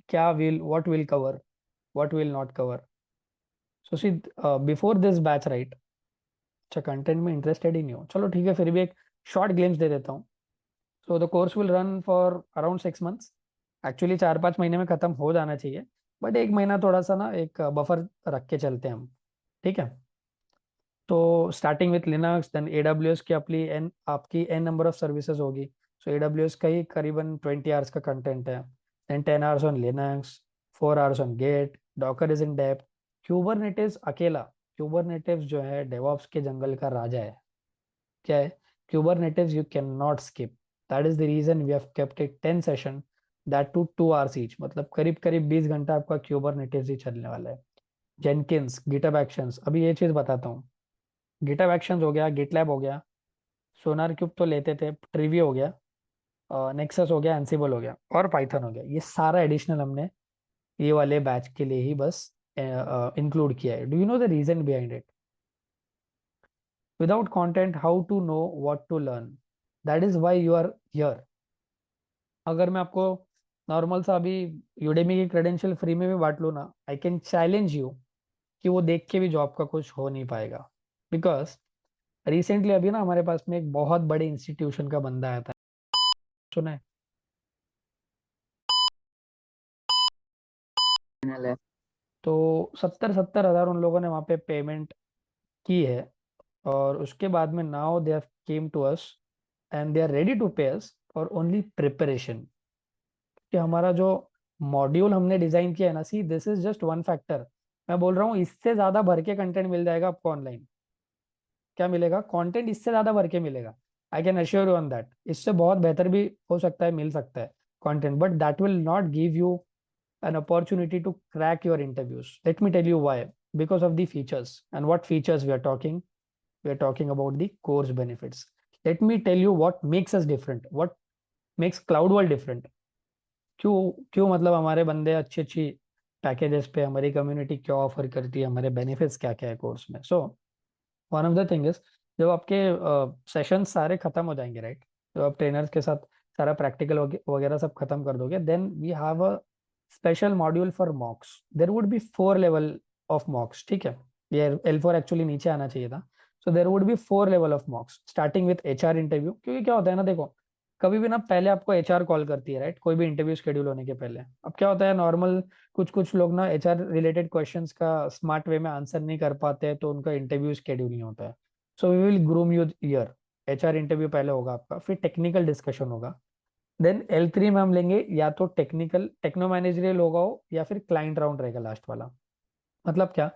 क्या will, what will cover, what will not cover? So see, before this batch, right, अच्छा कंटेंट में इंटरेस्टेड ही नहीं हो, चलो ठीक है, फिर भी एक शॉर्ट ग्लिम्स दे देता हूँ। So the course will run for around 6 months. Actually 4-5 महीने में खत्म हो जाना चाहिए, बट एक महीना थोड़ा सा ना एक बफर रख के चलते हैं हम, ठीक है। तो starting with Linux, then AWS की आपकी एन नंबर ऑफ सर्विसेज होगी। सो AWS का ही करीबन 20 आवर्स का कंटेंट है। Then 10 hours on Linux, 4 hours on Git, Docker is in depth, Kubernetes अकेला। क्यूबरनेटिव्स जो है डेवॉप्स के जंगल का राजा है। क्या है Kubernetes? You can not skip. That is the reason we have kept it 10 session, that too 2 hours each. मतलब करीब करीब 20 घंटा आपका क्यूबरनेटिव्स ही चलने वाला है। जेनकिंस, गिटहब एक्शंस, अभी ये चीज बताता हूँ। गिटहब एक्शंस हो गया, गिटलैब हो गया, सोनार क्यूब तो लेते थे, ट्रिवी हो गया, नेक्सस हो गया, एंसिबल हो गया, और पाइथन हो गया। ये सारा एडिशनल हमने ये वाले बैच के लिए ही बस इंक्लूड किया है। Do you know the reason behind it? Without content how to know what to learn? That is why you are here. अगर मैं आपको नॉर्मल सा अभी यूडेमी की क्रेडेंशियल फ्री में भी बांट लूँ ना, आई कैन चैलेंज यू कि वो देख के भी जॉब का कुछ हो नहीं पाएगा। बिकॉज रिसेंटली अभी ना हमारे पास में एक बहुत बड़े इंस्टीट्यूशन का बंदा आया था, सुना है? तो 70-70 हजार उन लोगों ने वहाँ पे पेमेंट की है, और उसके बाद में now they have came to us and they are ready to pay us for only preparation. कि हमारा जो मॉड्यूल हमने डिजाइन किया है ना, सी this is just one factor. मैं बोल रहा हूँ इससे ज्यादा भर के कंटेंट मिल जाएगा आपको ऑनलाइन. क्या मिलेगा? कंटेंट इससे ज्यादा भर के मिलेगा. I can assure you on that. इससे बहुत बेहतर भी हो सकता है, मिल सकता है content, but that will not give you an opportunity to crack your interviews. Let me tell you why. Because of the features. And what features we are talking? We are talking about the course benefits. Let me tell you what makes us different. What makes CloudWorld different. क्यों क्यों मतलब हमारे बंदे अच्छी अच्छी packages पे, हमारी community क्या ऑफर करती है, हमारे बेनिफिट्स क्या क्या है कोर्स में. So one of the thing is, जब आपके सेशन सारे खत्म हो जाएंगे, राइट, जब आप ट्रेनर्स के साथ सारा प्रैक्टिकल वगैरह सब खत्म कर दोगे, then we have a special module for mocks. There would be 4 level of mocks. ठीक है, ये L4 एक्चुअली नीचे आना चाहिए था. So there would be 4 level of mocks starting with HR interview. क्योंकि क्या होता है ना, देखो कभी भी ना पहले आपको HR कॉल करती है, राइट, कोई भी इंटरव्यू शेड्यूल होने के पहले. अब क्या होता है, नॉर्मल कुछ कुछ लोग ना HR रिलेटेड क्वेश्चंस का स्मार्ट वे में आंसर नहीं कर पाते हैं, तो उनका इंटरव्यू शेड्यूल नहीं होता है. So we will groom you year. HR interview पहले होगा आपका, फिर टेक्निकल डिस्कशन होगा. देन L3 में हम लेंगे या तो टेक्निकल टेक्नो मैनेजरियल होगा हो, या फिर क्लाइंट राउंड रहेगा लास्ट वाला. मतलब क्या,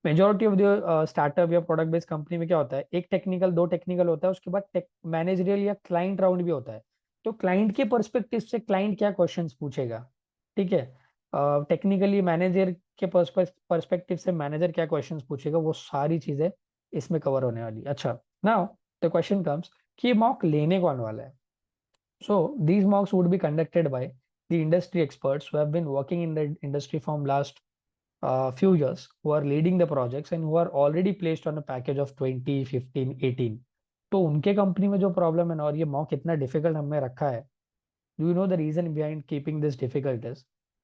मेजोरिटी ऑफ द स्टार्टअप या प्रोडक्ट बेस्ड कंपनी में क्या होता है, एक टेक्निकल, 2 टेक्निकल होता है, उसके बाद मैनेजरियल या क्लाइंट राउंड भी होता है. तो क्लाइंट के पर्सपेक्टिव से क्लाइंट क्या क्वेश्चंस पूछेगा, ठीक है, टेक्निकली मैनेजर के पर्सपेक्टिव से मैनेजर क्या क्वेश्चंस पूछेगा, वो सारी चीजें इसमें कवर होने वाली. अच्छा, नाउ द क्वेश्चन कम्स कि मॉक लेने कौन वाला है. So these mocks would be conducted by the industry experts who have been working in the industry from last few years, who are leading the projects and who are already placed on a package of 20, 15, 18. तो उनके company में जो problem है ना, और ये mock इतना difficult हमने रखा है, do you know the reason behind keeping this difficult?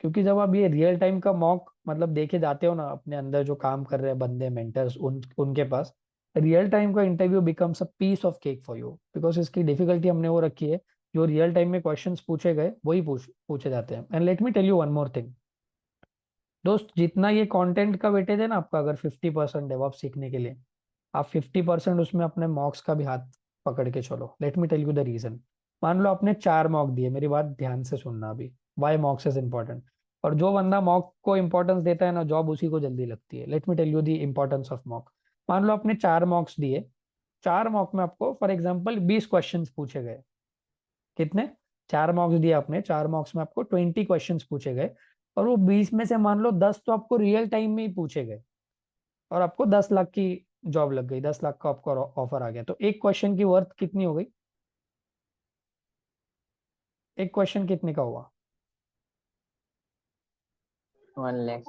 क्योंकि जब आप ये रियल टाइम का मॉक मतलब देखे जाते हो ना, अपने अंदर जो काम कर रहे हैं बंदे, मेंटर्स, उनके पास रियल टाइम का interview becomes a piece of cake for you. Because इसकी डिफिकल्टी हमने वो रखी है, जो रियल टाइम में क्वेश्चंस पूछे गए वही पूछे जाते हैं. And let me tell you one more thing दोस्त, जितना ये कंटेंट का वेटेज है ना आपका, अगर 50% डेवऑप्स सीखने के लिए, आप 50% उसमें अपने मॉक्स का भी हाथ पकड़ के चलो. Let me tell you the reason. मान लो आपने 4 मॉक दिए, मेरी बात ध्यान से सुनना अभी, वाई मॉक्स इज इंपॉर्टेंट. और जो बंदा मॉक को इंपॉर्टेंस देता है ना, जॉब उसी को जल्दी लगती है. Let me tell you the importance of mock. मान लो आपने 4 मॉक्स दिए, 4 मॉक में आपको फॉर एग्जाम्पल 20 क्वेश्चन पूछे गए. कितने? 4 मॉक्स दिए आपने, 4 मॉक्स में आपको 20 क्वेश्चन पूछे गए, और वो 20 में से मान लो 10 तो आपको रियल टाइम में ही पूछे गए, और आपको 10 लाख की जॉब लग गई, 10 लाख का आपको ऑफर आ गया. तो एक क्वेश्चन की वर्थ कितनी हो गई? एक क्वेश्चन कितने का हुआ? 1 lakh.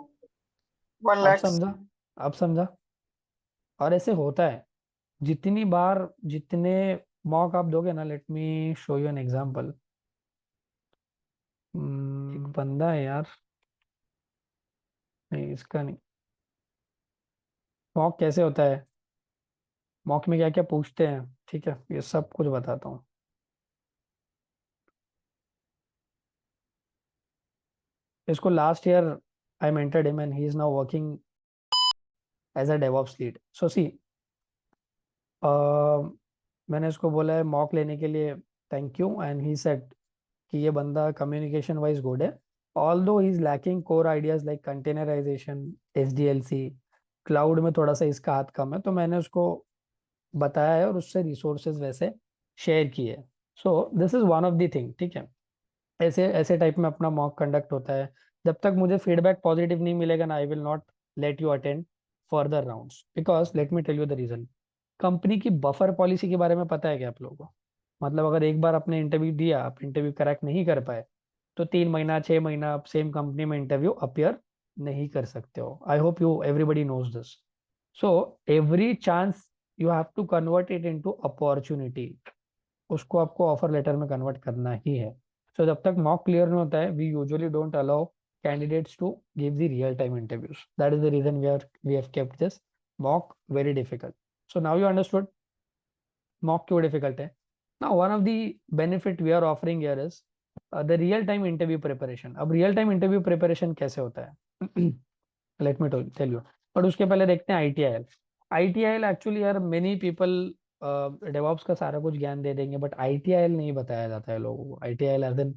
अब समझा? अब समझा? और ऐसे होता है जितनी बार, जितने मॉक आप दोगे ना. Late me show you an example. एक बंदा है यार, नहीं इसका नहीं. मॉक कैसे होता है, मॉक में क्या क्या पूछते हैं, ठीक है, ये सब कुछ बताता हूँ. इसको last year I mentored him and he is now working as a DevOps lead. So see, मैंने इसको बोला है मॉक लेने के लिए thank you, and he said कि ये बंदा कम्युनिकेशन वाइज गुड है, although he is lacking core ideas like containerization, SDLC, cloud में थोड़ा सा इसका हाथ कम है. तो मैंने उसको बताया है और उससे रिसोर्सेज वैसे शेयर किए. सो this is one of the thing, ठीक है. ऐसे ऐसे टाइप में अपना मॉक कंडक्ट होता है. जब तक मुझे फीडबैक पॉजिटिव नहीं मिलेगा ना, I will not let you attend further rounds. Because let me tell you the reason. Company की बफर पॉलिसी के बारे में पता है क्या आप लोगों को? मतलब अगर एक बार आपने इंटरव्यू दिया, आप इंटरव्यू क्रैक नहीं कर पाए, तो 3 महीना 6 महीना आप सेम कंपनी में इंटरव्यू अपीयर नहीं कर सकते हो. I hope you everybody knows this. So every chance you have to convert it into opportunity. उसको आपको ऑफर लेटर में कन्वर्ट करना ही है. सो जब तक मॉक क्लियर नहीं होता है, we usually don't allow candidates to give the real time interviews. That is the reason we have kept this mock very difficult. So now you understood mock क्यों difficult है. Now one of the benefit we are offering here is the real time interview preparation. अब real time interview preparation कैसे होता है? Let me tell you. But उसके पहले देखते हैं ITIL. ITIL actually यार many people डेवॉप्स का सारा कुछ ज्ञान दे देंगे, बट आईटीआईएल नहीं बताया जाता है लोगों को। ITIL as in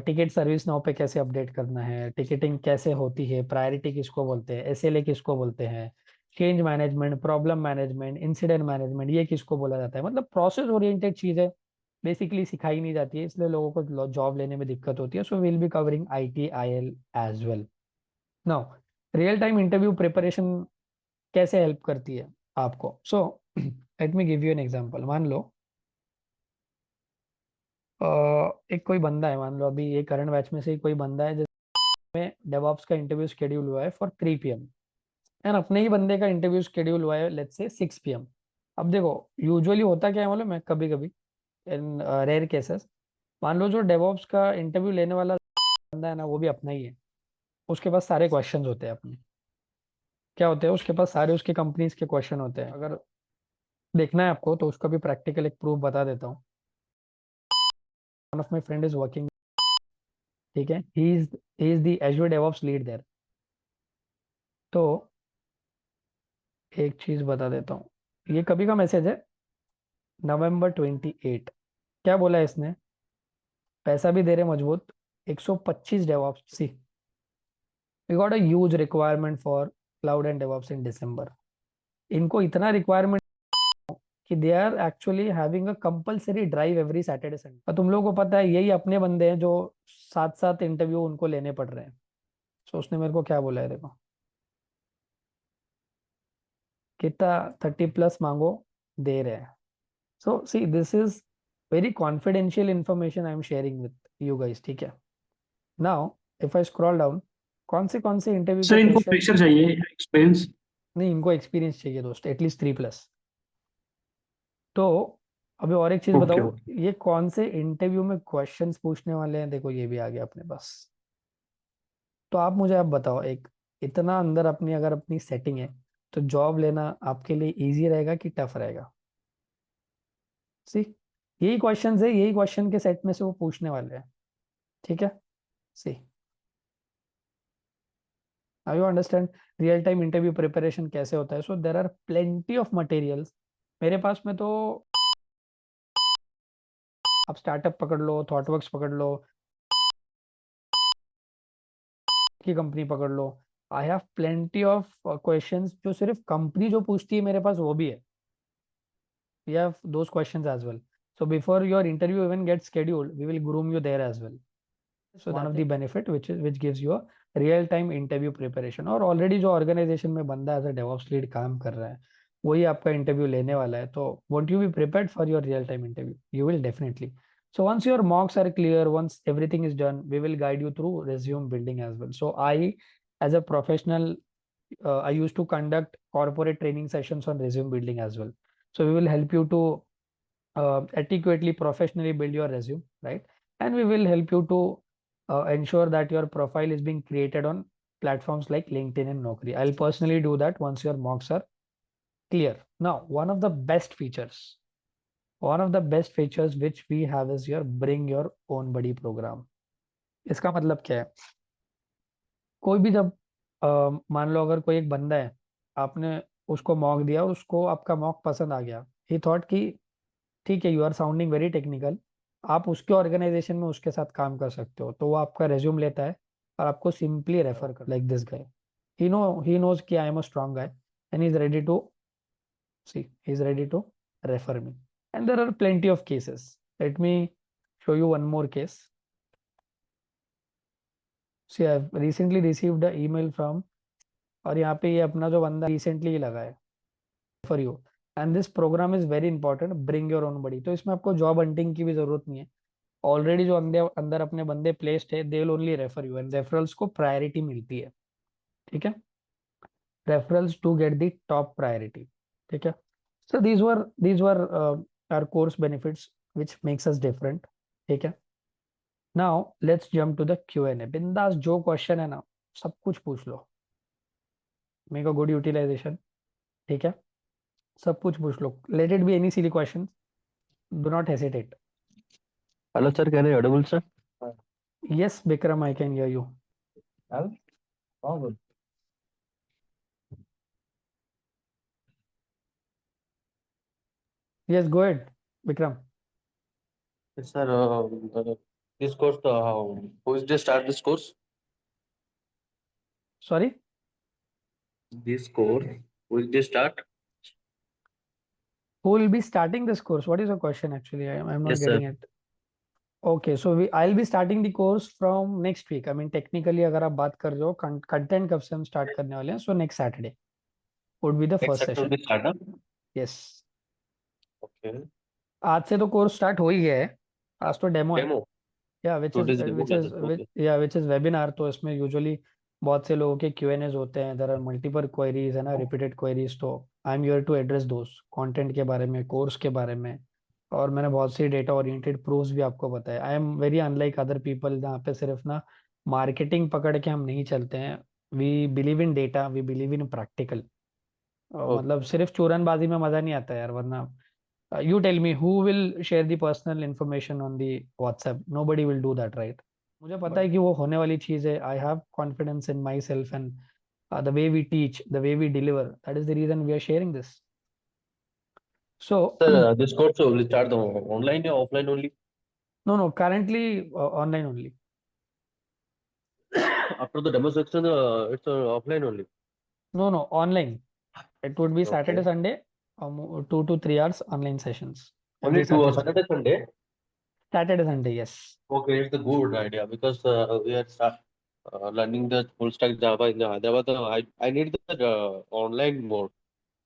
ticket service now पे कैसे अपडेट करना है, टिकटिंग कैसे होती है, प्रायोरिटी किसको बोलते हैं, एसएलए किसको बोलते हैं, change management, problem management, incident management, ये किसको बोला जाता है। मतलब प्रोसेस ओरिएंटेड चीजें बेसिकली सिखाई नहीं जाती है, इसलिए लोगों को जॉब लेने में दिक्कत होती है। So will be covering ITIL as well. Now real time interview preparation कैसे हेल्प करती है आपको। So let me give you an example. मान लो एक कोई बंदा है, मान लो अभी ये करंट बैच में से ही कोई बंदा है जिसमें डेवऑप्स का इंटरव्यू शेड्यूल हुआ है फॉर 3 PM, एंड अपने ही बंदे का इंटरव्यू शेड्यूल हुआ है लेट्स से 6 PM। अब देखो यूजुअली होता क्या है मालूम है, कभी कभी इन रेयर केसेस, मान लो जो डेवऑप्स का इंटरव्यू लेने वाला बंदा है ना, वो भी अपना ही है। उसके पास सारे क्वेश्चंस होते हैं अपने। क्या होते हैं उसके पास, सारे उसके कंपनीज के क्वेश्चन होते हैं। अगर देखना है आपको तो उसका भी प्रैक्टिकल एक प्रूफ बता देता हूँ। One of my friend is working, ठीक है, he is the Azure DevOps lead there. तो एक चीज बता देता हूँ, ये कभी का मैसेज है, November 28। क्या बोला है इसने, पैसा भी दे रहे मजबूत, 125 DevOps. See we got a huge requirement for cloud and DevOps in December. इनको इतना रिक्वायरमेंट कि they are actually having a compulsory drive every Saturday Sunday. और तुम लोगों को पता है यही अपने बंदे हैं जो साथ साथ इंटरव्यू उनको लेने पड़ रहे हैं। सो उसने मेरे को क्या बोला है देखो, कितना 30+ मांगो, दे रहे हैं। So see this is very confidential information I am sharing with you guys, ठीक है। Now if I scroll down, कौन से इंटरव्यू सर के इनको क्वेश्चन। फ्रेशर चाहिए एक्सपीरियंस। नहीं, इनको एक्सपीरियंस चाहिए दोस्त, एटलीस्ट 3+। तो अभी और एक चीज ओके बताओ, ओके। ये कौन से इंटरव्यू में क्वेश्चंस पूछने वाले हैं, देखो ये भी आ गया अपने पास। तो आप मुझे अब बताओ, एक इतना अंदर अपनी अगर अपनी सेटिंग है, तो जॉब लेना आपके लिए इजी रहेगा कि टफ रहेगा। सी यही क्वेश्चंस है, यही क्वेश्चन के सेट में से वो पूछने वाले हैं, ठीक है। See now you understand real time interview preparation कैसे होता है। So there are plenty of materials मेरे पास में। तो आप स्टार्टअप पकड़ लो, थॉटवर्क्स पकड़ लो, की कंपनी पकड़ लो, I have plenty of questions जो सिर्फ कंपनी जो पूछती है मेरे पास वो भी है। We have those questions as well. So before your interview even get scheduled, we will groom you there as well. So one of the benefit which gives you a real time interview preparation। और already जो organisation में बंदा as a DevOps lead काम कर रहा है, वही आपका इंटरव्यू लेने वाला है। तो won't you be prepared for your real time interview, you will definitely. So once your mocks are clear, once everything is done, we will guide you through resume building as well. So I, as a professional, I used to conduct corporate training sessions on resume building as well. So we will help you to adequately professionally build your resume, right? And we will help you to ensure that your profile is being created on platforms like LinkedIn and Naukri. I'll personally do that once your mocks are clear. Now, one of the best features which we have is your bring your own buddy program. इसका मतलब क्या है, कोई भी जब मान लो अगर कोई एक बंदा है, आपने उसको मॉक दिया और उसको आपका मॉक पसंद आ गया, ही थॉट कि ठीक है, you are sounding very technical, आप उसके ऑर्गेनाइजेशन में उसके साथ काम कर सकते हो। तो वो आपका रेज्यूम लेता है और आपको सिंपली रेफर कर, like this guy, he knows कि I am a strong guy and he is ready to refer me. And there are plenty of cases. Let me show you one more case. See I have recently received a email from, और यहाँ पे ये अपना जो बंदा recently लगा है for you, and this program is very important, bring your own buddy. तो इसमें आपको जॉब हंटिंग की भी जरूरत नहीं है, ऑलरेडी जो अंदर अंदर अपने बंदे प्लेस्ड है, they will only refer you, and referrals को प्रायोरिटी मिलती है, ठीक है। Referrals to get the top priority, ठीक है। So these were our course benefits which makes us different, ठीक है। Now let's jump to the Q&A। बिंदास जो क्वेश्चन है ना, सब कुछ पूछ लो, मेक अ गुड यूटिलाइजेशन, ठीक है। सब कुछ पूछ लो, let it be any silly question, do not hesitate. Hello sir, कह रहे Audible sir? Yes Vikram, I can hear you. हाँ, बोल। Yes, go ahead, Vikram. Yes, sir. This course, who is to start this course? Sorry. This course, who is to start? Who will be starting this course? What is your question actually? I'm not Yes, sir. getting it. Okay, so I'll be starting the course from next week. I mean, technically, अगर आप बात कर रहे हो content कब से हम start करने वाले हैं? So next Saturday would be the Next first Saturday will session. be start, huh? Yes. Okay. आज से तो कोर्स स्टार्ट हो ही गया है. आज तो डेमो है. Demo. या which is Today's demo, sir. Okay. which is webinar. तो इसमें यूजुअली बहुत से लोगों के Q&As होते हैं. There are multiple queries है ना, repeated queries. तो I am here to address those content के बारे में, कोर्स के बारे में. और मैंने बहुत सी डेटा ओरिएंटेड प्रूफ्स भी आपको बताया. I am very unlike other people जहाँ पे सिर्फ ना मार्केटिंग पकड़ के हम नहीं चलते हैं. We believe in data, we believe in practical. Okay. मतलब सिर्फ चूरनबाजी में मजा नहीं आता यार. वरना you tell me who will share the personal information on the WhatsApp? Nobody will do that, right? मुझे पता है कि वो होने वाली चीज है. I have confidence in myself and the way we teach, the way we deliver. That is the reason we are sharing this. So Sir, this course will start online or offline only? no, currently online only. After the demo section, it's offline only. No, online. It would be Saturday, Okay. Sunday, 2 to 3 hours online sessions. Only Every 2 hours, Saturday. Saturday, Sunday. Saturday, Sunday, yes. Okay, it's a good idea because we are learning the full stack Java in the Hyderabad. I need the online mode.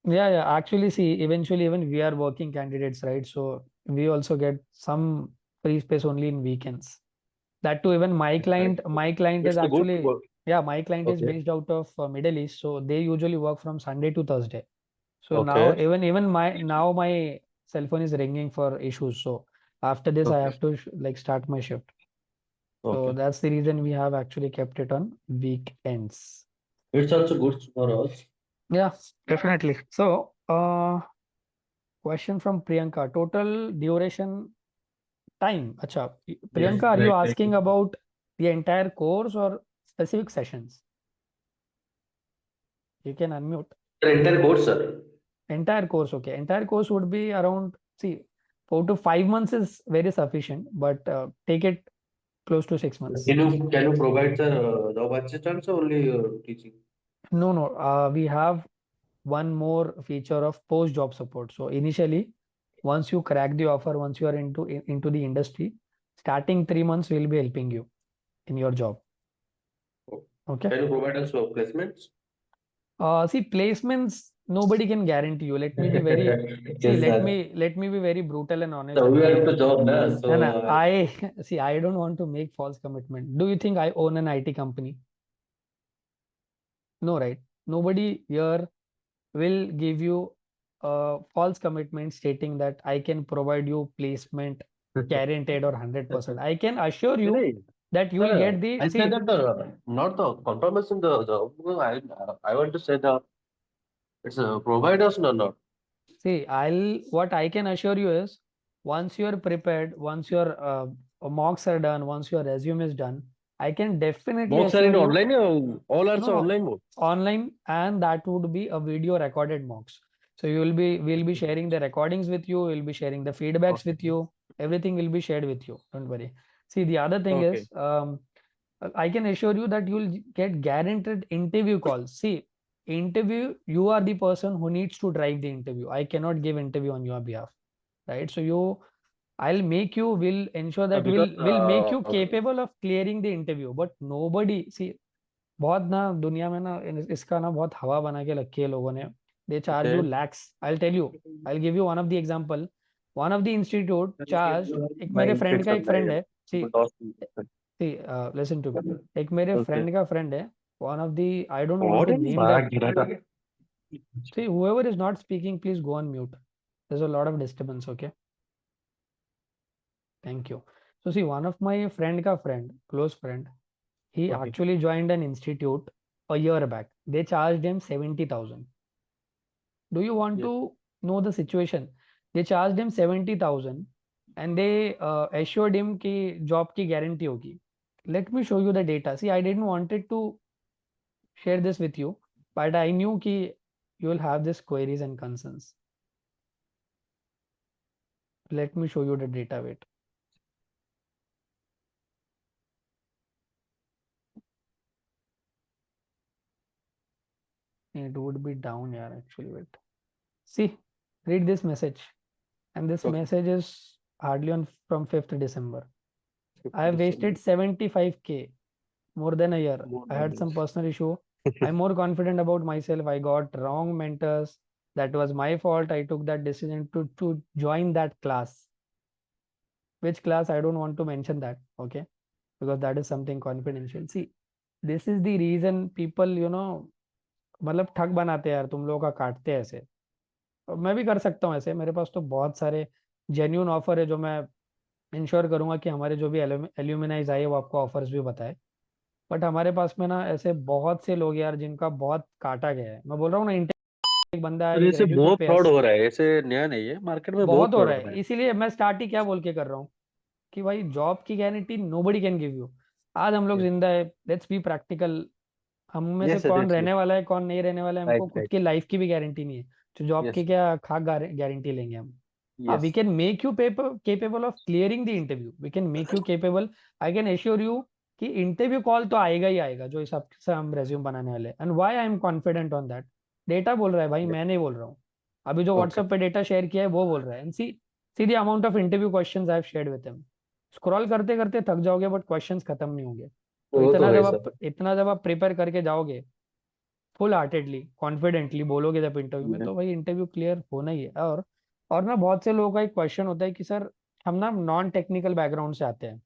Yeah. Actually, see, eventually, even we are working candidates, right? So we also get some free space only in weekends. That too, even my Right. client is It's the good actually, work. yeah, my client is Okay. based out of Middle East. So they usually work from Sunday to Thursday. So now Okay. even my cell phone is ringing for issues. So after this, I Okay. have to like start my shift. So Okay. that's the reason we have actually kept it on weekends. It's also good for us. Yeah, definitely. So, question from Priyanka. Total duration time. Acha, Priyanka, are you Right. asking about the entire course or specific sessions? You can unmute. The entire course, sir. Entire course, okay. Entire course would be around, see, 4 to 5 months is very sufficient, but take it close to 6 months. Can you provide the job assistance or only teaching? No. We have one more feature of post job support. So initially, once you crack the offer, once you are into the industry, starting 3 months we'll be helping you in your job. Okay. Can you provide us placements? See, placements nobody can guarantee you. Let me be very see. Let me be very brutal and honest. So we okay? have to job now. So And I see. I don't want to make false commitment. Do you think I own an IT company? No, right? Nobody here will give you a false commitment stating that I can provide you placement guaranteed or 100%. I can assure you that you will get the I see. said that not the confirmation the job. I want to say the it's providers or not. See, what I can assure you is once you are prepared, once your mocks are done, once your resume is done, I can definitely Mocks are in assure you online. All are no, online mode. online, and that would be a video recorded mocks. So we'll be sharing the recordings with you, we'll be sharing the feedbacks with you, everything will be shared with you. Don't worry. See, the other thing Okay. is I can assure you that you'll get guaranteed interview calls. See, interview, you are the person who needs to drive the interview. I cannot give interview on your behalf, right? So we'll ensure that Because we'll make you capable of clearing the interview. But nobody, see, बहुत ना दुनिया में ना इसका ना बहुत हवा बना के रखी है लोगों ने. They charge you lakhs. I'll tell you. I'll give you one of the example. One of the institute charged. एक मेरे friend का एक friend है. See, listen to me. एक मेरे friend का friend है. One of the, I don't want to name that. See, whoever is not speaking, please go on mute. There's a lot of disturbance. Okay. Thank you. So see, one of my friend ka friend, close friend, he actually joined an institute a year back. They charged him 70,000. Do you want to know the situation? They charged him 70,000 and they assured him कि job की guarantee होगी. Let me show you the data. See, I didn't wanted to share this with you, but I knew कि you will have these queries and concerns. Let me show you the data. Wait. It would be down here actually. Wait. See, read this message. And this Okay. message is hardly on from 5th December. I have 50%. wasted 75K, more than a year. More I than had some this. personal issue. I'm more confident about myself. I got wrong mentors. That was my fault. I took that decision to join that class. Which class? I don't want to mention that. Okay. Because that is something confidential. See, this is the reason people, मतलब ठग बनाते हैं यार, तुम लोगों का काटते हैं ऐसे। और मैं भी कर सकता हूँ ऐसे, मेरे पास तो बहुत सारे जेन्यून ऑफर है जो मैं इंश्योर करूंगा कि हमारे जो भी एल्यूमिनाइज आए वो आपको ऑफर्स भी बताए। बट हमारे पास में ना ऐसे बहुत से लोग यार जिनका बहुत काटा गया है। मैं बोल रहा हूँ ना, एक बंदा है, पर एक ऐसे रेडी टू बहुत पे फ्रॉड अस, हो रहा है, ऐसे नया नहीं है, मार्केट में बहुत बहुत हो फ्रॉड रहा हो है। रहा है। इसीलिए मैं स्टार्ट ही क्या बोल के कर रहा हूँ कि भाई जॉब की guarantee nobody can give you. आज हम लोग यस जिंदा है, लेट्स बी प्रैक्टिकल। हम में से यस कौन यस रहने वाला है कौन नहीं रहने वाला है, हमको राइट खुद राइट की लाइफ की भी गारंटी नहीं है। तो जॉब यस की क्या खाक गारंटी लेंगे हम। हाँ, we yes can make you capable of clearing the interview, we can make you capable. I can assure you कि इंटरव्यू कॉल तो आएगा ही आएगा जो हिसाब से हम रेज्यूम बनाने वाले। And why I am confident on that, data बोल रहा है भाई, मैं नहीं बोल रहा हूँ। अभी जो ओके व्हाट्सएप पे डेटा शेयर किया है वो बोल रहा है। And see the amount of interview questions I have shared with him. Scroll करते करते थक जाओगे बट क्वेश्चंस खत्म नहीं होंगे। तो वो तो है सर। इतना जब आप प्रिपेयर करके जाओगे फुल हार्टेडली कॉन्फिडेंटली बोलोगे जब इंटरव्यू में, तो भाई इंटरव्यू क्लियर होना ही है। और ना बहुत से लोगों का एक क्वेश्चन होता है कि सर हम ना नॉन टेक्निकल बैकग्राउंड से आते हैं,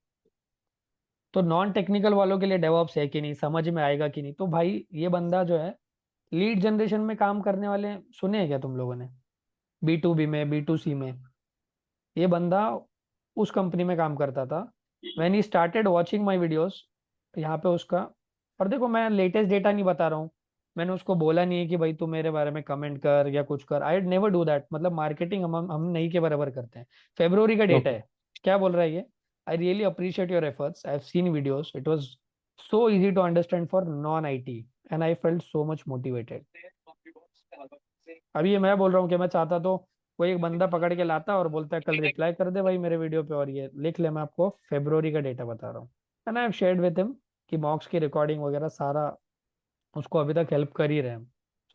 तो नॉन टेक्निकल वालों के लिए डेवऑप्स है कि नहीं, समझ में आएगा कि नहीं। तो भाई ये बंदा जो है लीड जनरेशन में काम करने वाले सुने हैं क्या तुम लोगों ने? B2B में, B2C में। ये बंदा उस कंपनी में काम करता था when he started watching my videos. यहाँ पे उसका, और देखो मैं लेटेस्ट डेटा नहीं बता रहा हूँ, मैंने उसको बोला नहीं है कि भाई तू मेरे बारे में कमेंट कर या कुछ कर। I never do that. मतलब मार्केटिंग हम नहीं के बराबर करते हैं। फेब्रुवरी का डेटा ओके है। क्या बोल रहा है ये? I really appreciate your efforts, I have seen videos, it was so easy to understand for non IT and I felt so much motivated. अभी ये मैं बोल रहा हूँ कि मैं चाहता तो कोई एक बंदा पकड़ के लाता और बोलता है कल रिप्लाई कर दे भाई मेरे वीडियो पे, और ये लिख ले। मैं आपको फेब्रुवरी का डेटा बता रहा हूँ। And I have shared with him कि मॉक्स की रिकॉर्डिंग वगैरह सारा उसको अभी तक हेल्प कर ही रहे हैं।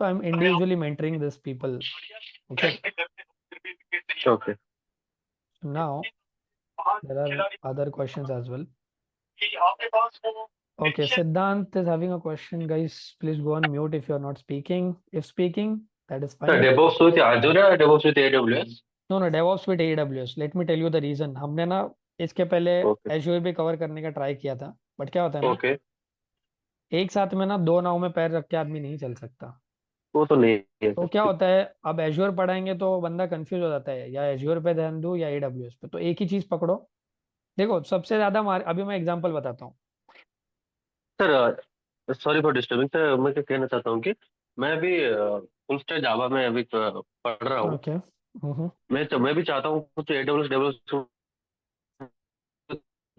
सो I am individually mentoring this people. Okay, okay now there are other questions as well. Okay, Siddhant is having a question. Guys, please go on mute if you are not speaking. If speaking, that is sir fine. DevOps with Azure या DevOps with AWS? No, no, DevOps with AWS. Let me tell you the reason. हमने ना इसके पहले okay Azure भी cover करने का try किया था, बट क्या होता है ना, ओके एक साथ में ना दो नाव में पैर रख के आदमी नहीं चल सकता। वो तो नहीं है तो सर। क्या होता है, अब Azure पढ़ाएंगे तो बंदा कंफ्यूज हो जाता है, या Azure पे ध्यान दूं या AWS पे। तो एक ही चीज पकड़ो। देखो सबसे ज्यादा अभी मैं एग्जांपल बताता हूँ। Sir sorry for disturbing sir, मैं क्या कहना चाहता हूँ कि मैं अभी फुल स्टैक जावा में अभी पढ़ रहा हूँ। ओके। हम्म। मैं भी चाहता हूँ कुछ AWS डेवलप